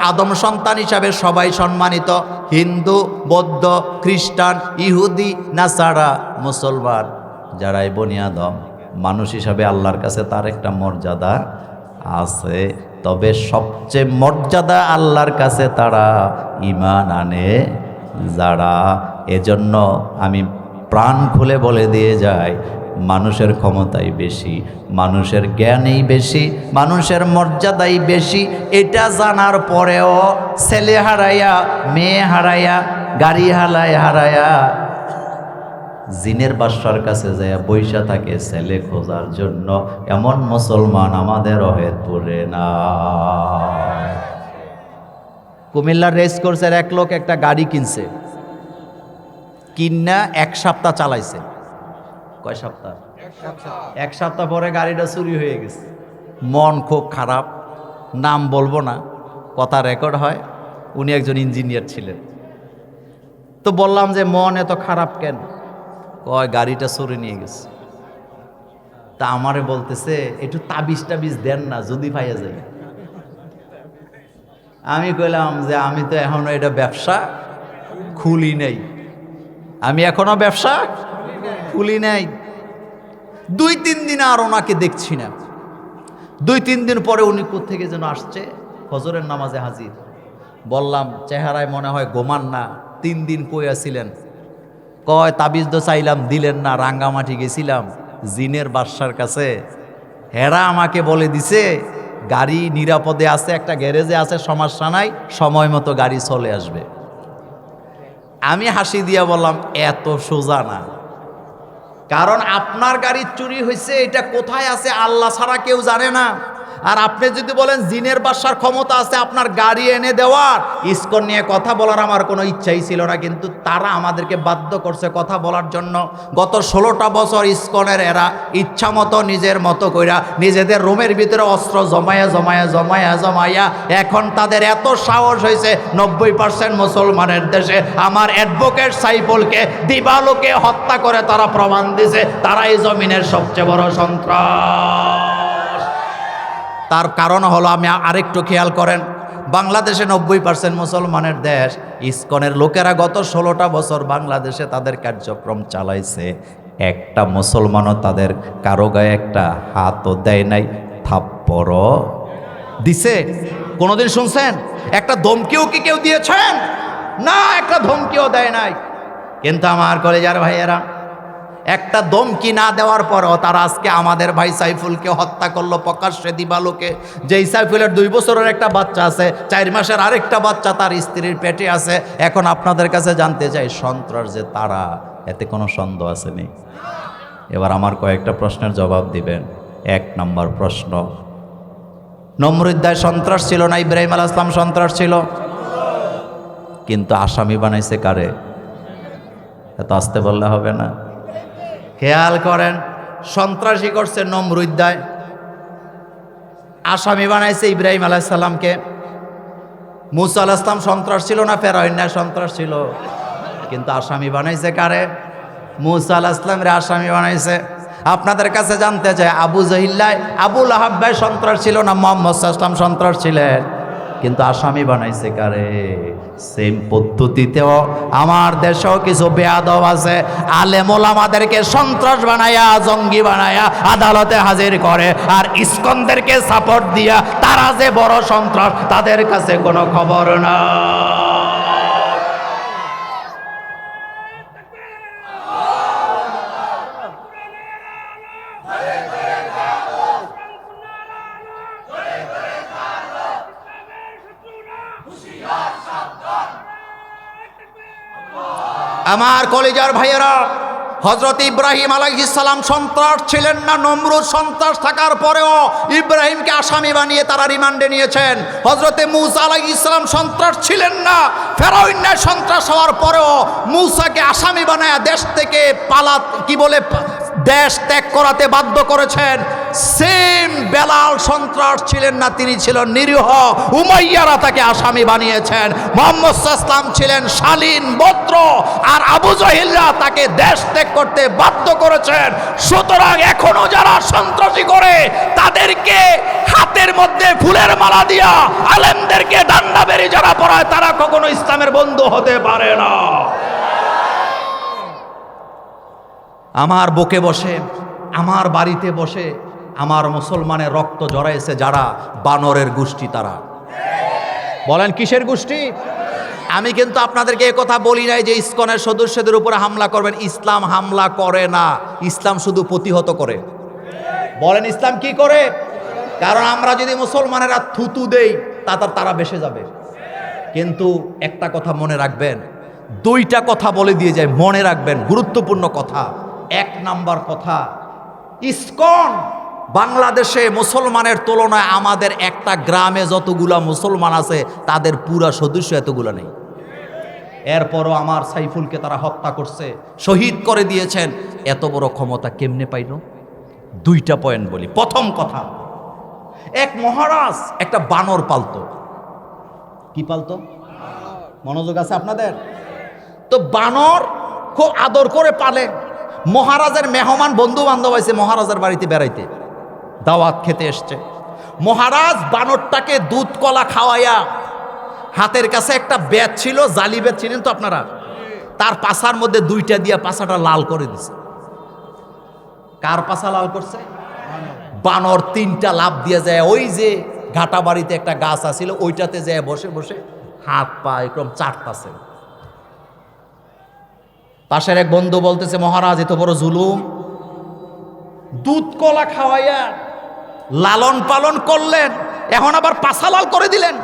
আদম সন্তান হিসাবে সবাই সম্মানিত, হিন্দু, বৌদ্ধ, খ্রিস্টান, ইহুদি, নাসারা, মুসলমান, যারাই বনি আদম, মানুষ হিসাবে আল্লাহর কাছে তার একটা মর্যাদা আছে। তবে সবচেয়ে মর্যাদা আল্লাহর কাছে তারা ঈমান আনে যারা। এজন্য আমি প্রাণ খুলে বলে দিয়ে যাই, মানুষের ক্ষমতাই বেশি, মানুষের জ্ঞানই বেশি, মানুষের মর্যাদাই বেশি। এটা জানার পরেও ছেলে হারাইয়া, মেয়ে হারাইয়া, গাড়ি হারাইয়া জিনের বাদশার কাছে যায় বৈশা থাকে ছেলে খোঁজার জন্য, এমন মুসলমান আমাদের অহেদপুরে না। কুমিল্লার রেস কোর্সের এক লোক একটা গাড়ি কিনছে, কিনা 1 সপ্তাহ চালাইছে। কয় সপ্তাহ? 1 সপ্তাহ পরে গাড়িটা চুরি হয়ে গেছে। মন খুব খারাপ, নাম বলবো না, কথা রেকর্ড হয়। উনি একজন ইঞ্জিনিয়ার ছিলেন। তো বললাম যে মন এত খারাপ কেন? কয় গাড়িটা চুরি নিয়ে গেছে। তা আমারে বলতেছে, একটু তাবিজ দেন না, যদি পাইয়া যায়। আমি কইলাম যে আমি তো এখনো এটা ব্যবসা খুলি নাই, আমি এখনো ব্যবসা খুলি নাই। 2-3 দিন আর ওনাকে দেখছি না। 2-3 দিন পরে উনি কোত্থেকে যেন আসছে, ফজরের নামাজে হাজির। বললাম চেহারায় মনে হয় ঘুমান না, 3 দিন কই আছিলেন? কয় তাবিজ তো চাইলাম দিলেন না, রাঙ্গামাটি গেছিলাম জিনের বাদশার কাছে, হেরা আমাকে বলে দিছে গাড়ি নিরাপদে আছে, একটা গ্যারেজে আছে, সমস্যা নাই, সময় মতো গাড়ি চলে আসবে। আমি হাসি দিয়া বললাম এত সোজা না, কারণ আপনার গাড়ি চুরি হয়েছে এটা কোথায় আছে আল্লাহ ছাড়া কেউ জানে না। আর আপনি যদি বলেন জিনের বাদশার ক্ষমতা আছে আপনার গাড়ি এনে দেওয়ার, ইসকন নিয়ে কথা বলার আমার কোনো ইচ্ছাই ছিল না, কিন্তু তারা আমাদেরকে বাধ্য করছে কথা বলার জন্য। গত 16টা বছর ইসকনের এরা ইচ্ছা মতো নিজের মতো কইরা নিজেদের রুমের ভিতরে অস্ত্র জমায়া এখন তাদের এত সাহস হয়েছে 90% মুসলমানের দেশে আমার অ্যাডভোকেট সাইফুলকে দিবালোকে হত্যা করে তারা প্রমাণ দিছে তারা এই জমিনের সবচেয়ে বড় সন্ত্রাস। তার কারণ হলো, আমি আরেকটু খেয়াল করেন, বাংলাদেশে 90% মুসলমানের দেশ, ইসকনের লোকেরা গত 16টা বছর বাংলাদেশে তাদের কার্যক্রম চালাইছে, একটা মুসলমানও তাদের কারো গায়ে একটা হাতও দেয় নাই, থাপ্পড়ও দিছে? কোনোদিন শুনছেন একটা ধমকিও কি কেউ দিয়েছেন? না, একটা ধমকিও দেয় নাই। কিন্তু আমার কলেজার ভাইয়েরা, একটা ধমকি না দেওয়ার পরও তারা আজকে আমাদের ভাই সাইফুলকে হত্যা করলো প্রকাশ্যে দিবালোকে। যেই সাইফুলের 2 বছরের একটা বাচ্চা আছে, 4 মাসের আরেকটা বাচ্চা তার স্ত্রীর পেটে আছে। এখন আপনাদের কাছে জানতে চাই, সন্ত্রাস যে তারা, এতে কোনো সন্দেহ আসেনি? এবার আমার কয়েকটা প্রশ্নের জবাব দিবেন। 1 নম্বর প্রশ্ন, নমরুদ্দায় সন্ত্রাস ছিল না? ইব্রাহিম আলাইহিস সালাম সন্ত্রাস ছিল, কিন্তু আসামি বানাইছে কারে? এত আসতে বললে হবে না। খেয়াল করেন, সন্ত্রাসী করছে নমরুদ্দায়, আসামি বানাইছে ইব্রাহিম আলাইহিস সালামকে। মুসা আলাইহিস সালাম সন্ত্রাস ছিল না? ফেরাউনের সন্ত্রাস ছিল, কিন্তু আসামি বানাইছে কারে? মুসা আলাইহিস সালামের আসামি বানাইছে। আপনাদের কাছে জানতে চাই, আবু জহিল্লায় আবু লাহাব ভাই সন্ত্রাস ছিল না? মুহাম্মদ সাল্লাল্লাহু আলাইহি ওয়াসাল্লাম সন্ত্রাস ছিলেন, কিন্তু আসামি বানাইছে কারে? সেম পদ্ধতিতেও আমার দেশেও কিছু বেয়াদব আছে, আলেম ওলামাদেরকে সন্ত্রাস বানায়া, জঙ্গি বানায়া আদালতে হাজির করে, আর ইসকনদেরকে সাপোর্ট দিয়া তারা যে বড় সন্ত্রাস তাদের কাছে কোনো খবর না। আমার কলিজার ভাইয়েরা, হযরত ইব্রাহিম আলাইহিস সালাম সন্ত্রাস ছিলেন না? নমরুদ সন্ত্রাস থাকার পরেও ইব্রাহিমকে আসামি বানিয়ে তারা রিমান্ডে নিয়েছেন। হযরত মূসা আলাইহিস সালাম সন্ত্রাস ছিলেন না? ফেরাউনের সন্ত্রাস হওয়ার পরেও মূসাকে আসামি বানায়া দেশ থেকে দেশ ত্যাগ করাতে বাধ্য করেছেন। সেম বেলাল সন্ত্রাস ছিলেন না? তিনি ছিলেন নিরীহ, উমাইয়ারা তাকে আসামি বানিয়েছেন। মুহাম্মদ সাল্লাল্লাহু আলাইহি ওয়াসাল্লাম ছিলেন শালীন ভদ্র, আর আবু জাহিলরা তাকে দেশ ত্যাগ করতে বাধ্য করেছেন। সুতরাং এখনো যারা সন্ত্রাসী করে তাদেরকে হাতের মধ্যে ফুলের মালা দিয়া আলেমদেরকে ডান্ডা বেরি যারা পড়ায় তারা কখনো ইসলামের বন্ধু হতে পারে না। আমার বুকে বসে, আমার বাড়িতে বসে আমার মুসলমানের রক্ত জড়াইছে যারা, বানরের গোষ্ঠী তারা। বলেন কিসের গোষ্ঠী? আমি কিন্তু আপনাদেরকে এই কথা বলি নাই যে ইসকনের সদস্যদের উপরে হামলা করবেন। ইসলাম হামলা করে না, ইসলাম শুধু প্রতিহত করে। বলেন ইসলাম কি করে? কারণ আমরা যদি মুসলমানেরা থুতু দেই তারা বেসে যাবে। কিন্তু একটা কথা মনে রাখবেন, 2টা কথা বলে দিয়ে যায়, মনে রাখবেন, গুরুত্বপূর্ণ কথা। 1 নাম্বার কথা, ইসকন বাংলাদেশে মুসলমানের তুলনায় আমাদের একটা গ্রামে যতগুলা মুসলমান আছে তাদের পুরা সদস্য এতগুলা নেই। এরপরও আমার সাইফুলকে তারা হত্যা করছে, শহীদ করে দিয়েছেন। এত বড় ক্ষমতা কেমনে পাইল? 2টা পয়েন্ট বলি। প্রথম কথা, এক মহারাজ একটা বানর পালতো। কি পালতো? মনোযোগ আছে আপনাদের? তো বানর খুব আদর করে পালে। মহারাজের মেহমান বন্ধু বান্ধব আছে মহারাজের বাড়িতে বেড়াইতে, দাওয়াত খেতে এসছে। মহারাজ বানরটাকে দুধ কলা খাওয়াইয়া, হাতের কাছে একটা বেত ছিল, জালি বেত চিনেন তো আপনারা, তার পাছার মধ্যে 2টা দিয়া পাছাটা লাল করে দিছে। কার পাছা লাল করছে? বানর 3টা লাফ দিয়ে যায় ওই যে ঘাটা বাড়িতে একটা গাছ আছিল ওইটাতে যায় বসে বসে হাত পা এরকম চাটতাছে। পাশের এক বন্ধু বলতেছে, মহারাজ এত বড় জুলুম, দুধ কলা খাওয়াইয়া লালন পালন করলেন, এখন আবার পাছা লাল করে দিলেন।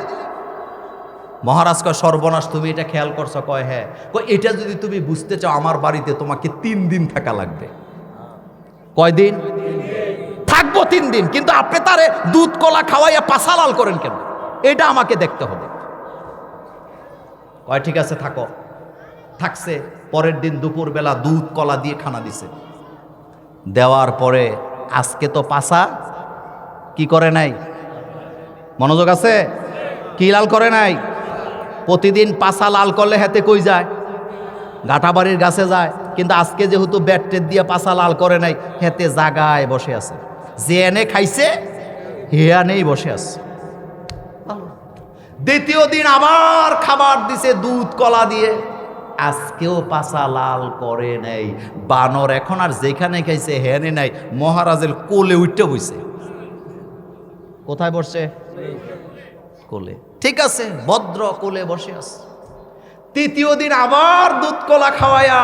মহারাজ কয়, সর্বনাশ, তুমি এটা খেয়াল করছো? কয় হ্যাঁ। কয় এটা যদি তুমি বুঝতে চাও আমার বাড়িতে তোমাকে 3 দিন থাকা লাগবে। কয় দিন থাকবো? 3 দিন। কিন্তু আপনি তারে দুধ কলা খাওয়াইয়া পাছা লাল করেন কেন? এটা আমাকে দেখতে হবে। কয় ঠিক আছে থাকো। থাকছে। পরের দিন দুপুরবেলা দুধ কলা দিয়ে খানা দিছে। দেওয়ার পরে আজকে তো পাছা কি করে নাই? মনোযোগ আছে? কি লাল করে নাই? প্রতিদিন পাছা লাল করলে হাতে কই যায়? গাটাবাড়ির গাছে যায়। কিন্তু আজকে যেহেতু ব্যাটের দিয়ে পাছা লাল করে নাই, হেতে জাগায় বসে আছে। যে এনে খাইছে হে আনেই বসে আছে। দ্বিতীয় দিন আবার খাবার দিছে দুধ কলা দিয়ে, আজকেও পাছা লাল করে নাই। বানর এখন আর যেখানে খাইছে হেনে নাই, মহারাজের কোলে উঠতে বইছে। কোথায় বসছে? কোলে। ঠিক আছে, ভদ্র কোলে বসে আছে। তৃতীয় দিন আবার দুধ কলা খাওয়ায়া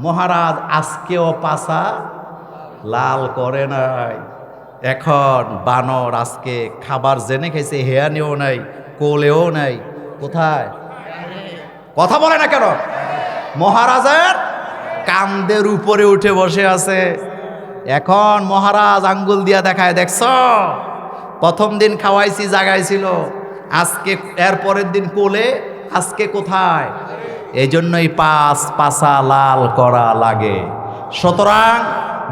মহারাজ আজকেও পাছা লাল করে নাই। এখন বানর আজকে খাবার জেনে খাইছে, হেয়ানেও নাই, কোলেও নাই। কোথায়? কথা বলে না কেন? মহারাজের কান্দের উপরে উঠে বসে আছে। এখন মহারাজ আঙ্গুল দিয়া দেখায়, দেখছ প্রথম দিন খাওয়াইছি জাগাইছিল, আজকে এর পরের দিন কোলে, আজকে কোথায়? এই জন্যই পাছা লাল করা লাগে। সুতরাং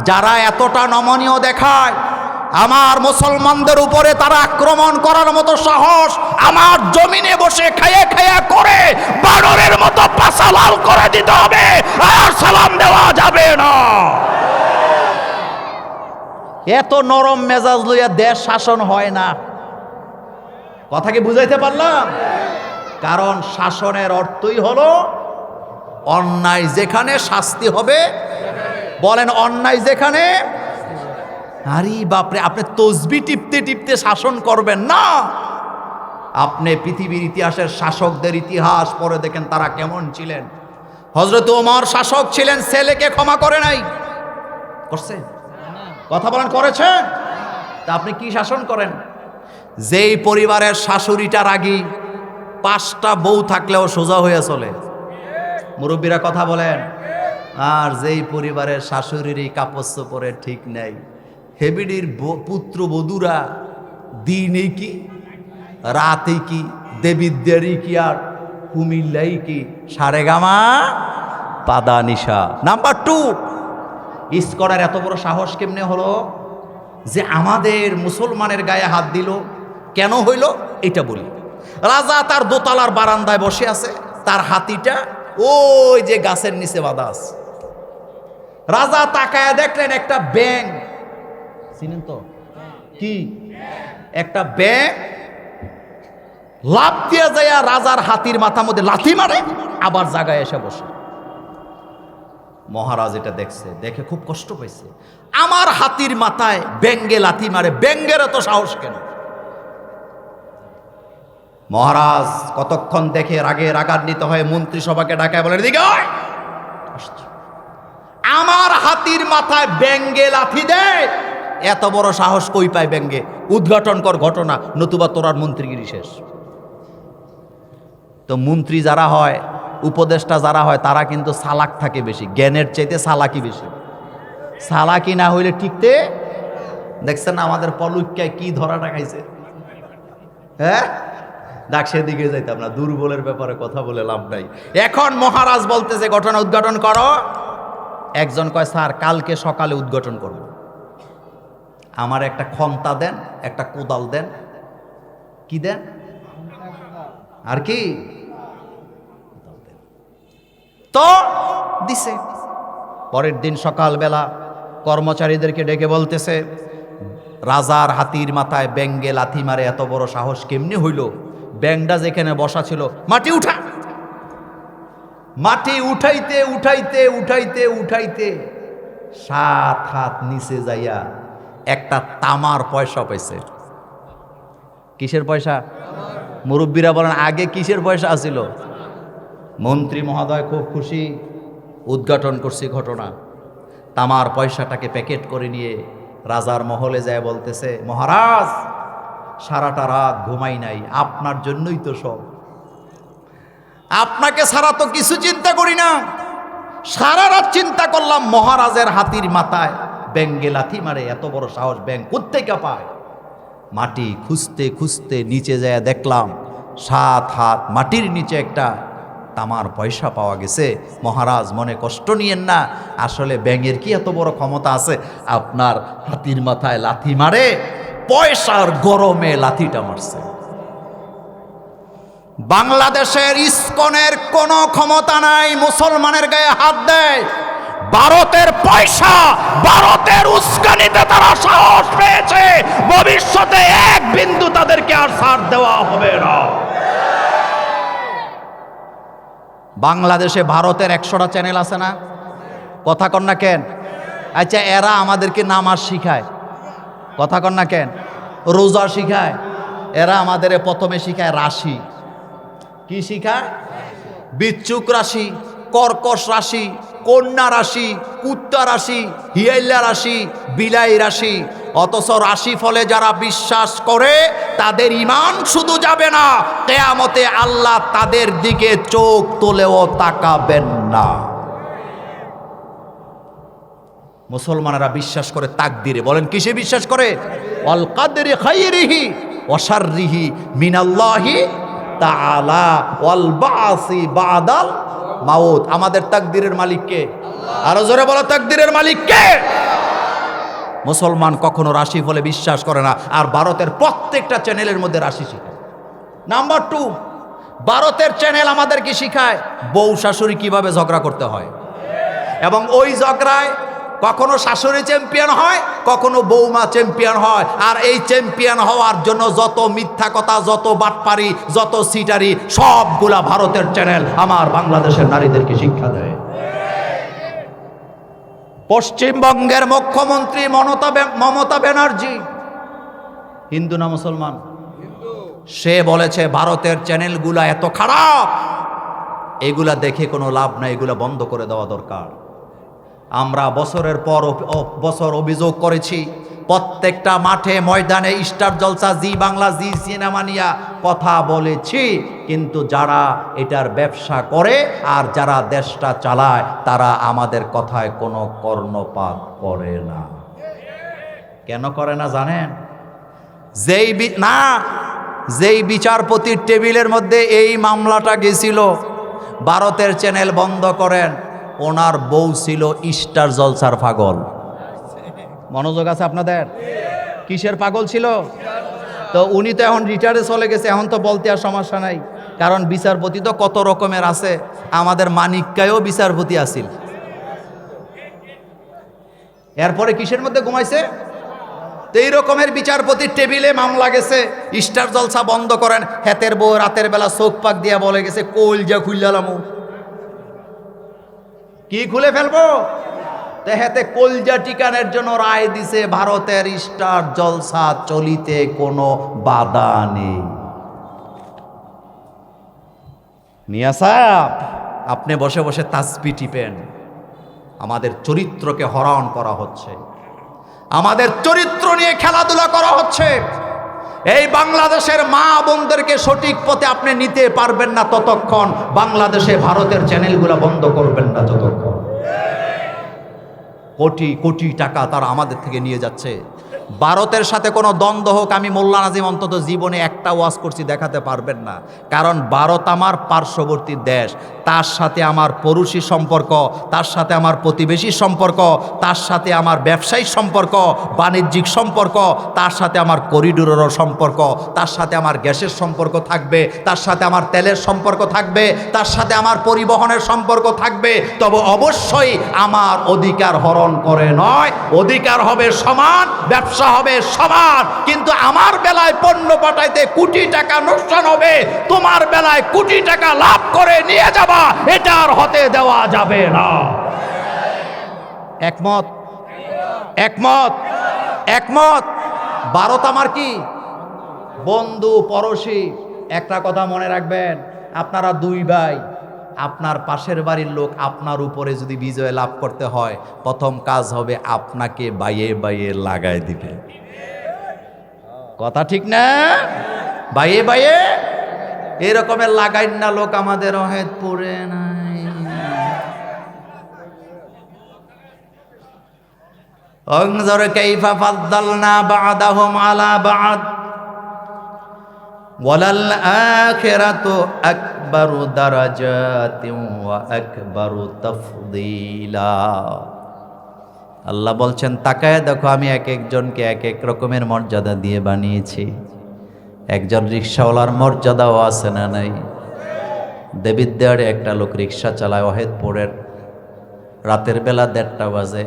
যারা এতটা নমনীয় দেখায়, আমার মুসলমানদের উপরে তারা আক্রমণ করার মতো সাহস আমার জমিনে বসে খাইয়ে খাইয়ে করে বানরের মতো পাছা লাল করে দিতে হবে, আর সালাম দেওয়া যাবে না। এত নরম মেজাজ লইয়া দেশ শাসন হয় না। কথা কি বুঝাইতে পারলাম? কারণ শাসনের অর্থই হলো অন্যায় যেখানে শাস্তি হবে। বলেন অন্যায় যেখানে। আরে বাপরে, আপনি তসবি টিপতে টিপতে শাসন করবেন না। আপনি পৃথিবীর ইতিহাসের শাসকদের ইতিহাস পড়ে দেখেন তারা কেমন ছিলেন। হযরত ওমর শাসক ছিলেন, ছেলেকে ক্ষমা করে নাই। করছে? কথা বলেন করেছেন? তা আপনি কি শাসন করেন? যেই পরিবারের শাশুড়িটা রাগী, 5টা বউ থাকলেও সোজা হয়ে চলে। মুরব্বীরা কথা বলেন। আর যেই পরিবারের শাশুড়িরই কাপড় চোপড়ের ঠিক নেই, হেবিডির পুত্র বধূরা দিনে কি রাতে কি, দেবিদ্যারি কি আর কুমিল্লাই কি, সারেগামা পাদা নিশা। নাম্বার 2, ইস্কনের এত বড় সাহস কেমনে হলো যে আমাদের মুসলমানের গায়ে হাত দিল? কেন হইল এটা বলি। রাজা তার দোতলার বারান্দায় বসে আছে, তার হাতিটা ওই যে গাছের নিচে বাঁধা আছে। রাজা তাকায় দেখলেন একটা ব্যাঙ, চিনেন তো কি, একটা ব্যাঙ লাফ দিয়ে যায় রাজার হাতির মাথার মধ্যে লাথি মারে, আবার জায়গায় এসে বসে। মহারাজ এটা দেখছে, দেখে খুব কষ্ট পাইছে। আমার হাতির মাথায় ব্যাঙে লাথি মারে, ব্যাঙের এত সাহস কেন? মহারাজ কতক্ষণ দেখে রাগে রাগান্বিত হয়ে মন্ত্রিসভাকে ডাকায় বলেন, এদিকে আয়। আমার হাতির মাথায় ব্যাঙে লাথি দেয়, এত বড় সাহস কই পায় ব্যাঙে? উদ্ঘাটন কর ঘটনা, নতুবা তোরার মন্ত্রীগিরি শেষ। তো মন্ত্রী যারা হয়, উপদেষ্টা যারা হয়, তারা কিন্তু চালাক থাকে বেশি, জ্ঞানের চাইতে চালাকি বেশি। চালাকি না হইলে টিকতে, দেখছেন না আমাদের পলুক্কায় কি ধরাটা খাইছে? হ্যাঁ, ডাক সেদিকে যাইতাম না, দুর্বলের ব্যাপারে কথা বলে লাভ নাই। এখন মহারাজ বলতেছে ঘটনা উদ্ঘাটন করো। একজন কয়, স্যার কালকে সকালে উদ্ঘাটন করব। আমার একটা খন্তা দেন, একটা কোদাল দেন। কি দেন? আর কি? তো দিছে। পরের দিন সকালবেলা কর্মচারীদেরকে ডেকে বলতেছে, রাজার হাতির মাথায় ব্যাঙে লাথি মারে এত বড় সাহস কেমনি হইল? ব্যাঙটা যেখানে বসা ছিল, মাটি উঠা। মাটি উঠাইতে উঠাইতে উঠাইতে উঠাইতে 7 হাত নিচে যাইয়া একটা তামার পয়সা পাইছে। কিসের পয়সা? মুরব্বীরা বলেন আগে কিসের পয়সা আছিল? মন্ত্রী মহোদয় খুব খুশি, উদ্ঘাটন করছি ঘটনা। তামার পয়সাটাকে প্যাকেট করে নিয়ে রাজার মহলে যায় বলতেছে, মহারাজ সারাটা রাত ঘুমাই নাই, আপনার জন্যই তো সব। আপনাকে ছাড়া তো কিছু চিন্তা করি না, সারা রাত চিন্তা করলাম মহারাজের হাতির মাথায় ব্যাঙে লাথি মারে, এত বড় সাহস ব্যাঙ কোত্থেকে পায়? মাটি খুঁজতে খুঁজতে নিচে যায় দেখলাম 7 হাত মাটির নিচে একটা তামার পয়সা পাওয়া গেছে। মহারাজ মনে কষ্ট নিয়েন না, আসলে ব্যাঙের কি এত বড় ক্ষমতা আছে আপনার হাতির মাথায় লাথি মারে? পয়সার গরমে লাথিটা মারছে। বাংলাদেশের ইসকনের কোনো ক্ষমতা নাই মুসলমানের গায়ে হাত দেয়। ভারতের পয়সা, ভারতের উস্কানিতে তারা সাহস পেয়েছে, ভবিষ্যতে এক বিন্দু তাদেরকে আর ছাড় দেওয়া হবে না। বাংলাদেশে ভারতের 100টা চ্যানেল আছে না? কথা কন না কেন? আচ্ছা, এরা আমাদেরকে নামাজ শিখায়, কথা কন না কেন? রোজা শিখায়, এরা আমাদের প্রথমে শিখায় রাশি। কি শিখায়? বিচ্ছুক রাশি, কর্কশ রাশি, কন্যা রাশি, কুত্তা রাশি, হিয়াইলা রাশি, বিলাই রাশি। অথচ রাশি ফলে যারা বিশ্বাস করে তাদের ঈমান শুধু যাবে না, কিয়ামতে আল্লাহ তাদের দিকে চোখ তুলেও তাকাবেন না। মুসলমানেরা বিশ্বাস করে তাকদিরে। বলেন কিসে বিশ্বাস করে? ওয়াল কাদরি খাইরিহি ওয়া শাররিহি মিনাল্লাহি তাআলা ওয়াল বাসি বাদাল মাউত। আমাদের তাকদিরের মালিক কে? আরো জোরে বলো, তাকদিরের মালিক কে? মুসলমান কখনো রাশি ফলে বিশ্বাস করে না। আর ভারতের প্রত্যেকটা চ্যানেলের মধ্যে রাশি শিখায়। নাম্বার 2, ভারতের চ্যানেল আমাদেরকে শিখায় বউ শাশুড়ি কিভাবে ঝগড়া করতে হয়, এবং ওই ঝগড়ায় কখনো শাশুড়ি চ্যাম্পিয়ন হয়, কখনো বৌমা চ্যাম্পিয়ন হয়। আর এই চ্যাম্পিয়ন হওয়ার জন্য যত মিথ্যা কথা, যত বাটপারি, যত সিটারি, সবগুলা ভারতের চ্যানেল আমার বাংলাদেশের নারীদেরকে শিক্ষা দেয়। পশ্চিমবঙ্গের মুখ্যমন্ত্রী মমতা ব্যানার্জি হিন্দু না মুসলমান? সে বলেছে ভারতের চ্যানেলগুলা এত খারাপ, এগুলা দেখে কোনো লাভ নাই, এগুলা বন্ধ করে দেওয়া দরকার। আমরা বছরের পর বছর অভিযোগ করেছি, প্রত্যেকটা মাঠে ময়দানে স্টার জলসা, জি বাংলা, জি সিনেমা নিয়ে কথা বলেছি, কিন্তু যারা এটার ব্যবসা করে আর যারা দেশটা চালায় তারা আমাদের কথায় কোনো কর্ণপাত করে না। কেন করে না জানেন? যেই বিচারপতির টেবিলের মধ্যে এই মামলাটা গেছিল, ভারতের চ্যানেল বন্ধ করেন, ওনার বউ ছিল স্টার জলসার পাগল। মনোযোগ আছে আপনাদের? কিসের পাগল ছিল? তো উনি তো এখন রিটায়ারে চলে গেছে, এখন তো বলতে আর সমস্যা নাই, কারণ বিচারপতি তো কত রকমের আছে। আমাদের মানিক্কায়ও বিচারপতি আছিল। এরপরে কিসের মধ্যে ঘুমাইছে? তো এই রকমের বিচারপতির টেবিলে মামলা গেছে, স্টার জলসা বন্ধ করেন। হেতের বউ রাতের বেলা চোখ পাক দিয়া বলে গেছে, কলজা খুললাম। কি খুলে ফেলবো? তেহাতে কলজা টিকানের জন্য রায় দিছে ভারতের স্টার জলসা চলিতে কোনো বাধা নেই। মিয়া সাহেব, আপনি বসে বসে তাসবিহ টিপেন। আমাদের চরিত্রকে হরণ করা হচ্ছে, আমাদের চরিত্র নিয়ে খেলাধুলা করা হচ্ছে। এই বাংলাদেশের মা বোনদেরকে সঠিক পথে আপনি নিতে পারবেন না ততক্ষণ, বাংলাদেশে ভারতের চ্যানেলগুলো বন্ধ করবেন না যতক্ষণ। কোটি কোটি টাকা তারা আমাদের থেকে নিয়ে যাচ্ছে। ভারতের সাথে কোনো দ্বন্দ্ব হোক, আমি মোল্লা নাজিম অন্তত জীবনে একটা ওয়াজ করছি দেখাতে পারবেন না, কারণ ভারত আমার পার্শ্ববর্তী দেশ। তার সাথে আমার পড়োশী সম্পর্ক, তার সাথে আমার প্রতিবেশী সম্পর্ক, তার সাথে আমার ব্যবসায়িক সম্পর্ক, বাণিজ্যিক সম্পর্ক, তার সাথে আমার করিডোরেরও সম্পর্ক, তার সাথে আমার গ্যাসের সম্পর্ক থাকবে, তার সাথে আমার তেলের সম্পর্ক থাকবে, তার সাথে আমার পরিবহনের সম্পর্ক থাকবে। তবে অবশ্যই আমার অধিকার হরণ করে নয়, অধিকার হবে সমান, ব্যবসা হবে সমান। কিন্তু আমার বেলায় পণ্য পাঠাইতে কোটি টাকা নোকসান হবে, তোমার বেলায় কোটি টাকা লাভ করে নিয়ে যাবা, এটা আর হতে দেওয়া যাবে না। একমত? একমত? একমত? ভারত আমার কি বন্ধু, পড়োশী। একটা কথা মনে রাখবেন, আপনারা দুই ভাই, আপনার পাশের বাড়ির লোক আপনার উপরে যদি বিজয় লাভ করতে হয়, প্রথম কাজ হবে আপনাকে বাইয়ে বাইয়ে লাগাই দিবে। কথা ঠিক না? বাইয়ে বাইয়ে এরকমের লাগাই না লোক আমাদের অহেদ পড়ে নাই। অনজর কাইফা ফাদ্দালনা বা'দাহুম আলা বা'দ। ওয়ালাল আখিরাতু আকবারু দারাজাতিন ওয়া আকবারু তাফদীলা। আল্লাহ বলছেন তাকায় দেখো আমি এক একজনকে এক এক রকমের মর্যাদা দিয়ে বানিয়েছি। একজন রিক্সাওয়ালার মর্যাদাও আছে না নাই? দেবিদ্যারে একটা লোক রিক্সা চালায় অহেদপুরের, রাতের বেলা 1:30 বাজে।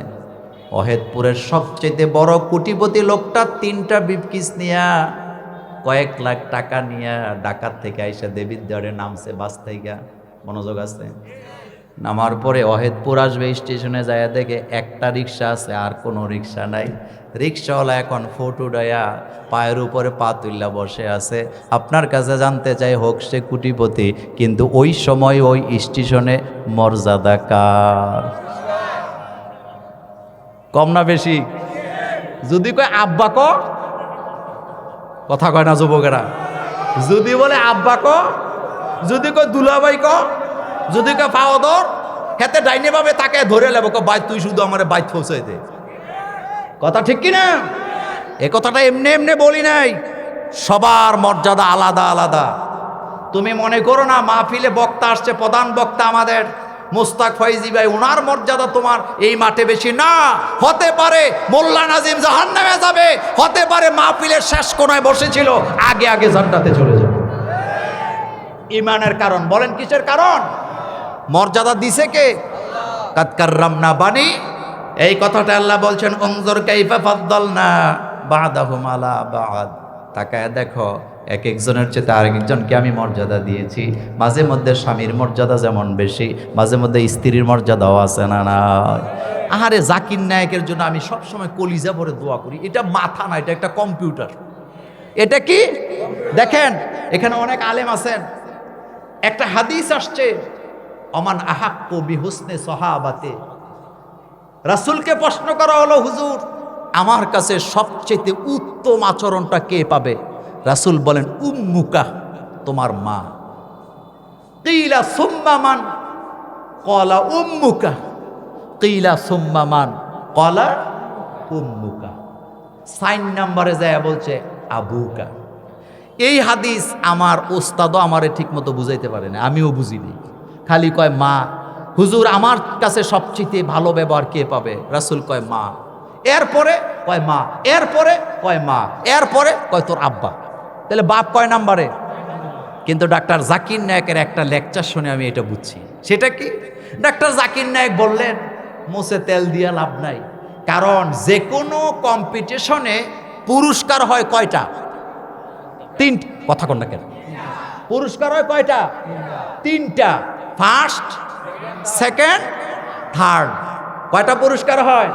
অহেদপুরের সবচেয়ে বড় কোটিপতি লোকটা 3টা ব্রিফকেস নিয়া কয়েক লাখ টাকা নিয়া ঢাকার থেকে আইসা দেবিদ্যারে নামছে বাস থেকে। মনোযোগ আছে? নামার পরে অহেদপুর আসবে, স্টেশনে যায় দেখে একটা রিক্সা আছে আর কোনো রিক্সা নাই। রিক্সাওয়ালা এখন ফটো ডায়া পায়ের উপরে পা তুল্লা বসে আছে। আপনার কাছে জানতে চাই হোক সে কোটিপতি, কিন্তু ওই সময় ওই স্টেশনে মর্যাদা কার? কম না বেশি? যদি কয় আব্বা ক, কথা কয় না যুবকেরা? যদি বলে আব্বা ক, যদি কয় দুলাভাই ক, যদি কয় ফাওদর, হেতে ডাইনে ভাবে তাকে ধরে লেব ভাই তুই শুধু আমার বাইত পৌঁছাই দে। কথা ঠিক কি না? এ কথাটা এমনি এমনি বলি নাই, সবার মর্যাদা আলাদা আলাদা। তুমি মনে করো না মাহফিলে বক্তা আসছে, প্রধান বক্তা আমাদের মুস্তাক ফয়জি ভাই, ওনার মর্যাদা তোমার এই মাঠে বেশি না। হতে পারে মোল্লা নাজিম জাহান্নামে যাবে, হতে পারে মাহফিলের শেষ কোনায় বসেছিল, আগে আগে জান্নাতে চলে যাবে। ইমানের কারণ। বলেন কিসের কারণ? মর্যাদা দিছে কে? কাদ কাররামনা বানি। এই কথাটা আল্লাহ বলছেন উনজুর কাইফা ফাদ্দালনা বা'দাহুম আলা বা'দ। তাকায় দেখো এক একজনের চেয়ে আরেক একজনকে আমি মর্যাদা দিয়েছি। মাঝে মধ্যে স্বামীর মর্যাদা যেমন বেশি, মাঝে মধ্যে স্ত্রীর মর্যাদাও আছে না না? আহারে জাকির নায়কের জন্য আমি সবসময় কলিজা ভরে দোয়া করি। এটা মাথা না, এটা একটা কম্পিউটার। এটা কি দেখেন, এখানে অনেক আলেম আছেন। একটা হাদিস আসছে অমান আহাক্কু বিহুসনে সাহাবাতে। রাসূলকে প্রশ্ন করা হলো, হুজুর আমার কাছে সবচেয়ে উত্তম আচরণটা কে পাবে? রাসূল বলেন উম্মুকা, তোমার মা। কিলা সুম্মা মান? ক্বালা উম্মুকা। কিলা সুম্মা মান? ক্বালা উম্মুকা। 4 নম্বরে যায় বলছে আবুকা। এই হাদিস আমার ওস্তাদও আমারে ঠিক মতো বুঝাইতে পারে না, আমিও বুঝিনি। খালি কয় মা। হুজুর আমার কাছে সবচেয়ে ভালো ব্যবহার কে পাবে? রাসূল কয় মা। এরপরে কয় মা, এরপরে কয় মা, এরপরে কয় তোর আব্বা। তাহলে বাপ কয় নাম্বারে? কিন্তু ডাক্তার জাকির নায়কের একটা লেকচার শুনে আমি এটা বুঝছি। সেটা কি? ডাক্তার জাকির নায়ক বললেন মুছে তেল দিয়া লাভ নাই, কারণ যে কোনো কম্পিটিশনে পুরস্কার হয় কয়টা? 3। কথা কোন না কেন? পুরস্কার হয় কয়টা? 3টা। First, second, third. কয়টা পুরস্কার হয়?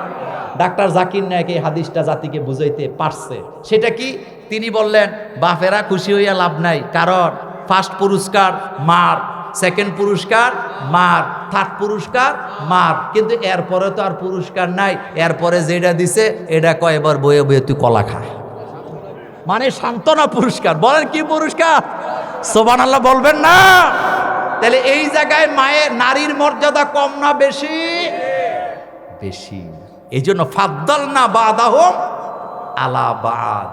ডাক্তার জাকির নায়ক এই হাদিসটা জাতিকে বুঝাইতে পারছে। সেটা কি? তিনি বললেন বাপেরা খুশি হইয়া লাভ নাই, কারণ ফার্স্ট পুরস্কার মার, সেকেন্ড পুরস্কার মার, থার্ড পুরস্কার মার, কিন্তু এরপরে তো আর পুরস্কার নাই। এরপরে যেটা দিছে এটা কয় এবার বয়ে বয়ে তুই কলা খায়, মানে সান্ত্বনা পুরস্কার। বলেন কি পুরস্কার? সুবহানাল্লাহ বলবেন না? তাহলে এই জায়গায় মায়ের, নারীর মর্যাদা কম না বেশি? বেশি। এই জন্য ফাদ্দালনা বা'দাহুম আলা বা'দ।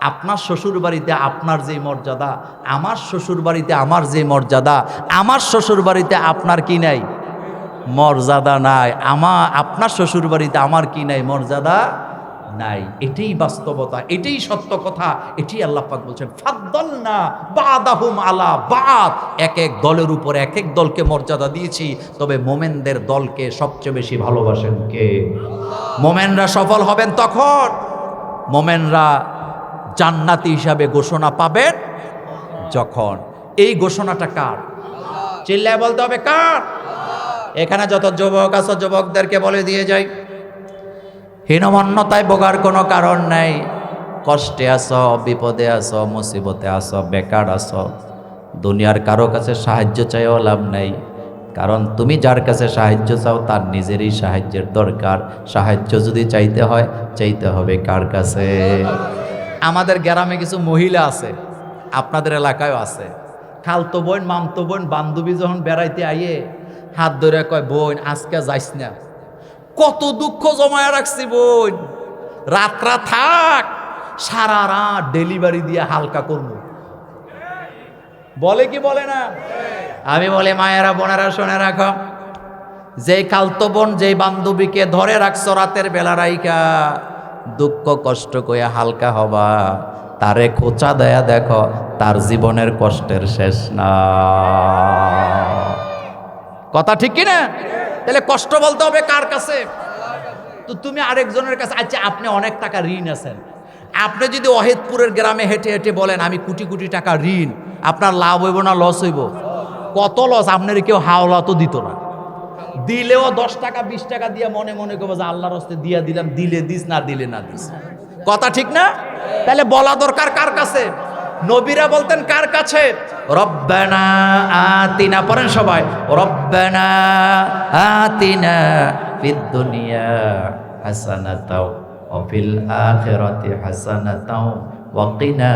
আপনার শ্বশুর বাড়িতে আপনার যে মর্যাদা, আমার শ্বশুর বাড়িতে আমার যে মর্যাদা, আমার শ্বশুর বাড়িতে আপনার কি নাই? মর্যাদা নাই। আপনার শ্বশুর বাড়িতে আমার কি নাই? মর্যাদা নাই। এটাই বাস্তবতা, এটাই সত্য কথা, এটাই আল্লাহ পাক বলছেন ফাদ্দালনা বা'দাহুম আলা বা'দ। এক এক দলের উপর এক এক দলকে মর্যাদা দিয়েছি, তবে মোমেনদের দলকে সবচেয়ে বেশি ভালোবাসেন কে? মোমেনরা সফল হবেন তখন, মোমেনরা জান্নাতি হিসাবে ঘোষণা পাবেন যখন। এই ঘোষণাটা কার? চিল্লায় বলতে হবে কার? এখানে যত যুবক আছে যুবকদেরকে বলে দিয়ে যাই, হীনমন্যতায় ভোগার কোনো কারণ নাই। কষ্টে আছো, বিপদে আছো, মুসিবতে আছো, বেকার আছো, দুনিয়ার কারো কাছে সাহায্য চাইও লাভ নাই, কারণ তুমি যার কাছে সাহায্য চাও তার নিজেরই সাহায্যের দরকার। সাহায্য যদি চাইতে হয়, চাইতে হবে কার কাছে? আমাদের গ্রামে কিছু মহিলা আছে, আপনাদের এলাকায়ও আছে। খালতো বোন, মামতো বোন, বান্ধবী যখন বেড়াইতে আইয়ে হাত ধরে কয় বোন আজকে যাইস না। কত দুঃখ জমায় রাখছি বোন, রাতরা থাক, সারা রাত ডেলিভারি দিয়ে হালকা করবো। বলে কি বলে না? আমি বলি মায়েরা বোনেরা শুনে রাখো, যেই খালতো বোন যেই বান্ধবীকে ধরে রাখছো রাতের বেলা রাইকা, দুঃখ কষ্ট কইয়া হালকা হবা, তারে খোঁচা দেয়া দেখো, তার জীবনের কষ্টের শেষ না। কথা ঠিক কি না? তাহলে কষ্ট বলতে হবে কার কাছে? তো তুমি আরেকজনের কাছে। আচ্ছা, আপনি অনেক টাকা ঋণ আছেন, আপনি যদি অহেদপুরের গ্রামে হেঁটে হেঁটে বলেন আমি কোটি কোটি টাকা ঋণ, আপনার লাভ হইব না লস হইব? কত লস! আপনার কেউ হাওলা তো দিত না, দিলেও 10 টাকা 20 টাকা দিয়ে মনে মনে করবো যে আল্লাহর হস্তে দিয়া দিলাম, দিলে দিস না দিলে না দিস। কথা ঠিক না? তাহলে বলা দরকার কার কাছে? নবীরা বলতেন কার কাছে? রব্বানা আতিনা, পড়েন সবাই, রব্বানা আতিনা ফিদ দুনিয়া হাসানাতাও ওয়া ফিল আখিরাতি হাসানাতাও ওয়া কিনা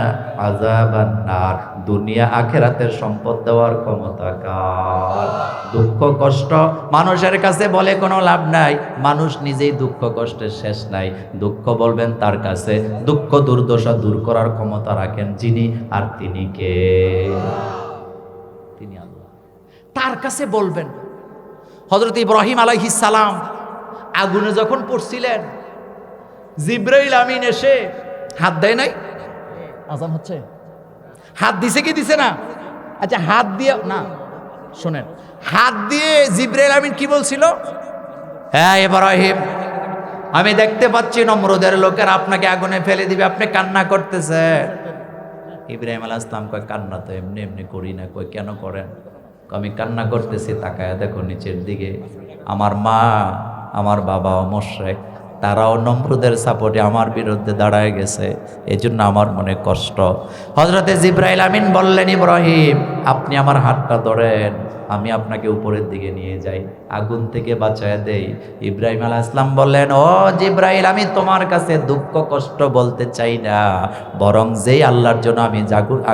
আযাবান নার। দুনিয়া আখিরাতের সম্পদ দেওয়ার ক্ষমতা কার? দুঃখ কষ্ট মানুষের কাছে বলে কোনো লাভ নাই, মানুষ নিজেই দুঃখ কষ্টের শেষ নাই। দুঃখ বলবেন তার কাছে, দুঃখ দুর্দশা দূর করার ক্ষমতা রাখেন যিনি, আর তিনি কে? তিনি আল্লাহ। তার কাছে বলবেন। হযরত ইব্রাহিম আলাইহিস সালাম আগুনে যখন পড়ছিলেন, জিবরাইল আমিন এসে হাত দেয় নাই? আজান হচ্ছে, হাত দিছে কি দিছে না? আচ্ছা, হাত দিয়ে না, শোনেন, হাত দিয়ে জিবরাইল আমিন কি বলছিল? হ্যাঁ ইব্রাহিম, আমি দেখতে পাচ্ছি নমরুদের লোকের আপনাকে আগুনে ফেলে দিবে, আপনি কান্না করতেছেন। ইব্রাহিম আলাইহিস সালাম কয়, কান্না তো এমনি এমনি করি না। কই কেন করেন? আমি কান্না করতেছি, তাকায় দেখো নিচের দিকে, আমার মা আমার বাবাও মুশরিক, তারাও নমরুদের সাপোর্টে আমার বিরুদ্ধে দাঁড়ায় গেছে, এজন্য আমার মনে কষ্ট। হযরতে জিবরাইল আমিন বললেন, ইব্রাহিম আপনি আমার হাতটা ধরেন, আমি আপনাকে উপরের দিকে নিয়ে যাই, আগুন থেকে বাঁচায় দেই। ইব্রাহিম আলাইহিস সালাম বললেন, ও জিবরাইল, আমি তোমার কাছে দুঃখ কষ্ট বলতে চাই না, বরং যেই আল্লাহর জন্য আমি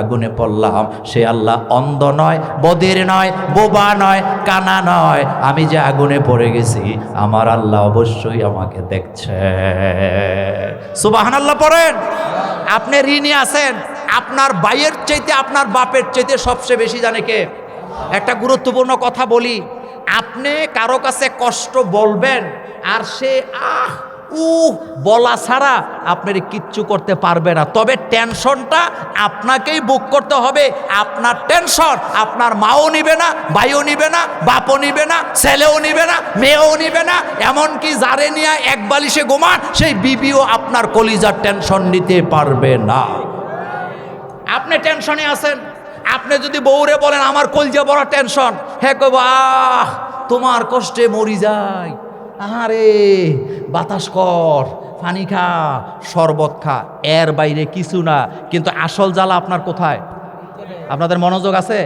আগুনে পড়লাম সে আল্লাহ অন্ধ নয়, বধির নয়, বোবা নয়, কানা নয়। আমি যে আগুনে পড়ে গেছি, আমার আল্লাহ অবশ্যই আমাকে দেখছে। সুবহানাল্লাহ পড়েন। আপনি ঋণী আছেন, আপনার ভাইয়ের চাইতে আপনার বাপের চাইতে সবচেয়ে বেশি জানে কে? একটা গুরুত্বপূর্ণ কথা বলি, আপনি কারো কাছে কষ্ট বলবেন আর সে বলা ছাড়া আপনার কিচ্ছু করতে পারবে না। তবে টেনশনটা আপনাকেই বুক করতে হবে। আপনার টেনশন আপনার মাও নিবে না, ভাইও নিবে না, বাপও নিবে না, ছেলেও নিবে না, মেয়েও নিবে না, এমনকি যারে নিয়ে এক বালিশে ঘুমান সেই বিবিও আপনার কলিজার টেনশন নিতে পারবে না। আপনি টেনশনে আছেন, আপনি যদি বউরে বলেন আমার কলজা বড় টেনশন, হ্যাঁ কইব তোমার কষ্টে মরি যাই, আরে বাতাস কর, পানি খা, শরবত খা, এর বাইরে কিছু না। কিন্তু আসল জ্বালা আপনার কোথায়? আপনাদের মনোযোগ আছে?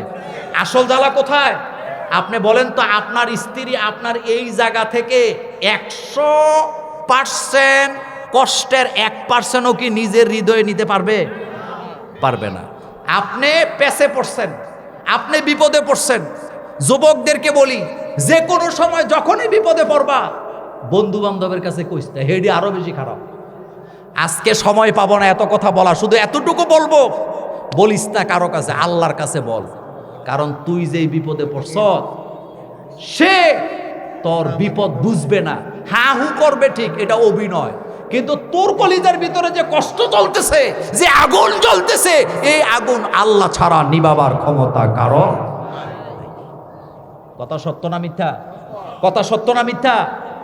আসল জ্বালা কোথায়? আপনি বলেন তো, আপনার স্ত্রী আপনার এই জায়গা থেকে 100% কষ্টের 1%ও কি নিজের হৃদয়ে নিতে পারবে? পারবে না। আপনি পেছে পড়ছেন, আপনি বিপদে পড়ছেন। যুবকদেরকে বলি, যে কোনো সময় যখনই বিপদে পড়বা বন্ধু বান্ধবের কাছে কইতে, হেডি আরো বেশি খারাপ। আজকে সময় পাবো না এত কথা বলা, শুধু এতটুকু বলবো, বলিস না কারো কাছে, আল্লাহর কাছে বল। কারণ তুই যেই বিপদে পড়ছ, সে তোর বিপদ বুঝবে না, হা হু করবে ঠিক, এটা অভিনয়। কিন্তু তোর কলিজার ভিতরে যে কষ্ট চলতেছে, যে আগুন জ্বলতেছে, এই আগুন আল্লাহ ছাড়া নিবাবার ক্ষমতা কারো। কথা সত্য না মিথ্যা? কথা সত্য না মিথ্যা?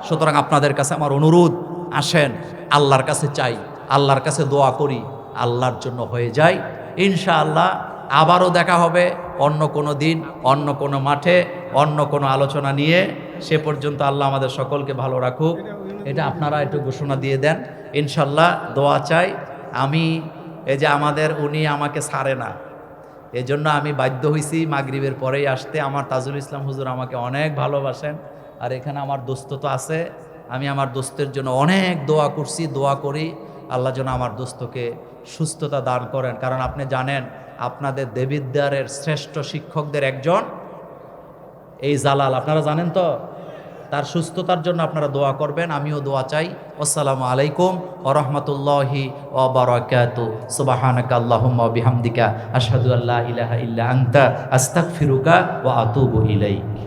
সুতরাং আপনাদের কাছে আমার অনুরোধ, আসেন আল্লাহর কাছে চাই, আল্লাহর কাছে দোয়া করি, আল্লাহর জন্য হয়ে যায় ইনশাআল্লাহ। আবারও দেখা হবে অন্য কোনো দিন, অন্য কোনো মাঠে, অন্য কোনো আলোচনা নিয়ে। সে পর্যন্ত আল্লাহ আমাদের সকলকে ভালো রাখুক। এটা আপনারা একটু ঘোষণা দিয়ে দেন ইনশাল্লাহ। দোয়া চাই। আমি এই যে আমাদের উনি আমাকে ছাড়ে না, এই জন্য আমি বাধ্য হয়েছি মাগরিবের পরেই আসতে। আমার তাজুল ইসলাম হুজুর আমাকে অনেক ভালোবাসেন, আর এখানে আমার দোস্ত তো আছে। আমি আমার দোস্তের জন্য অনেক দোয়া করছি, দোয়া করি আল্লাহ যেন আমার দোস্তকে সুস্থতা দান করেন। কারণ আপনি জানেন, আপনাদের দেবিদ্বারের শ্রেষ্ঠ শিক্ষকদের একজন এই জালাল, আপনারা জানেন তো? তার সুস্থতার জন্য আপনারা দোয়া করবেন, আমিও দোয়া চাই। আসসালামু আলাইকুম ওয়া রাহমাতুল্লাহি ওয়া বারাকাতুহু। সুবহানাকা আল্লাহুম্মা ওয়া বিহামদিকা আশহাদু আল্লা ইলাহা ইল্লা আনতা আস্তাগফিরুকা ওয়া আতুবু ইলাইক।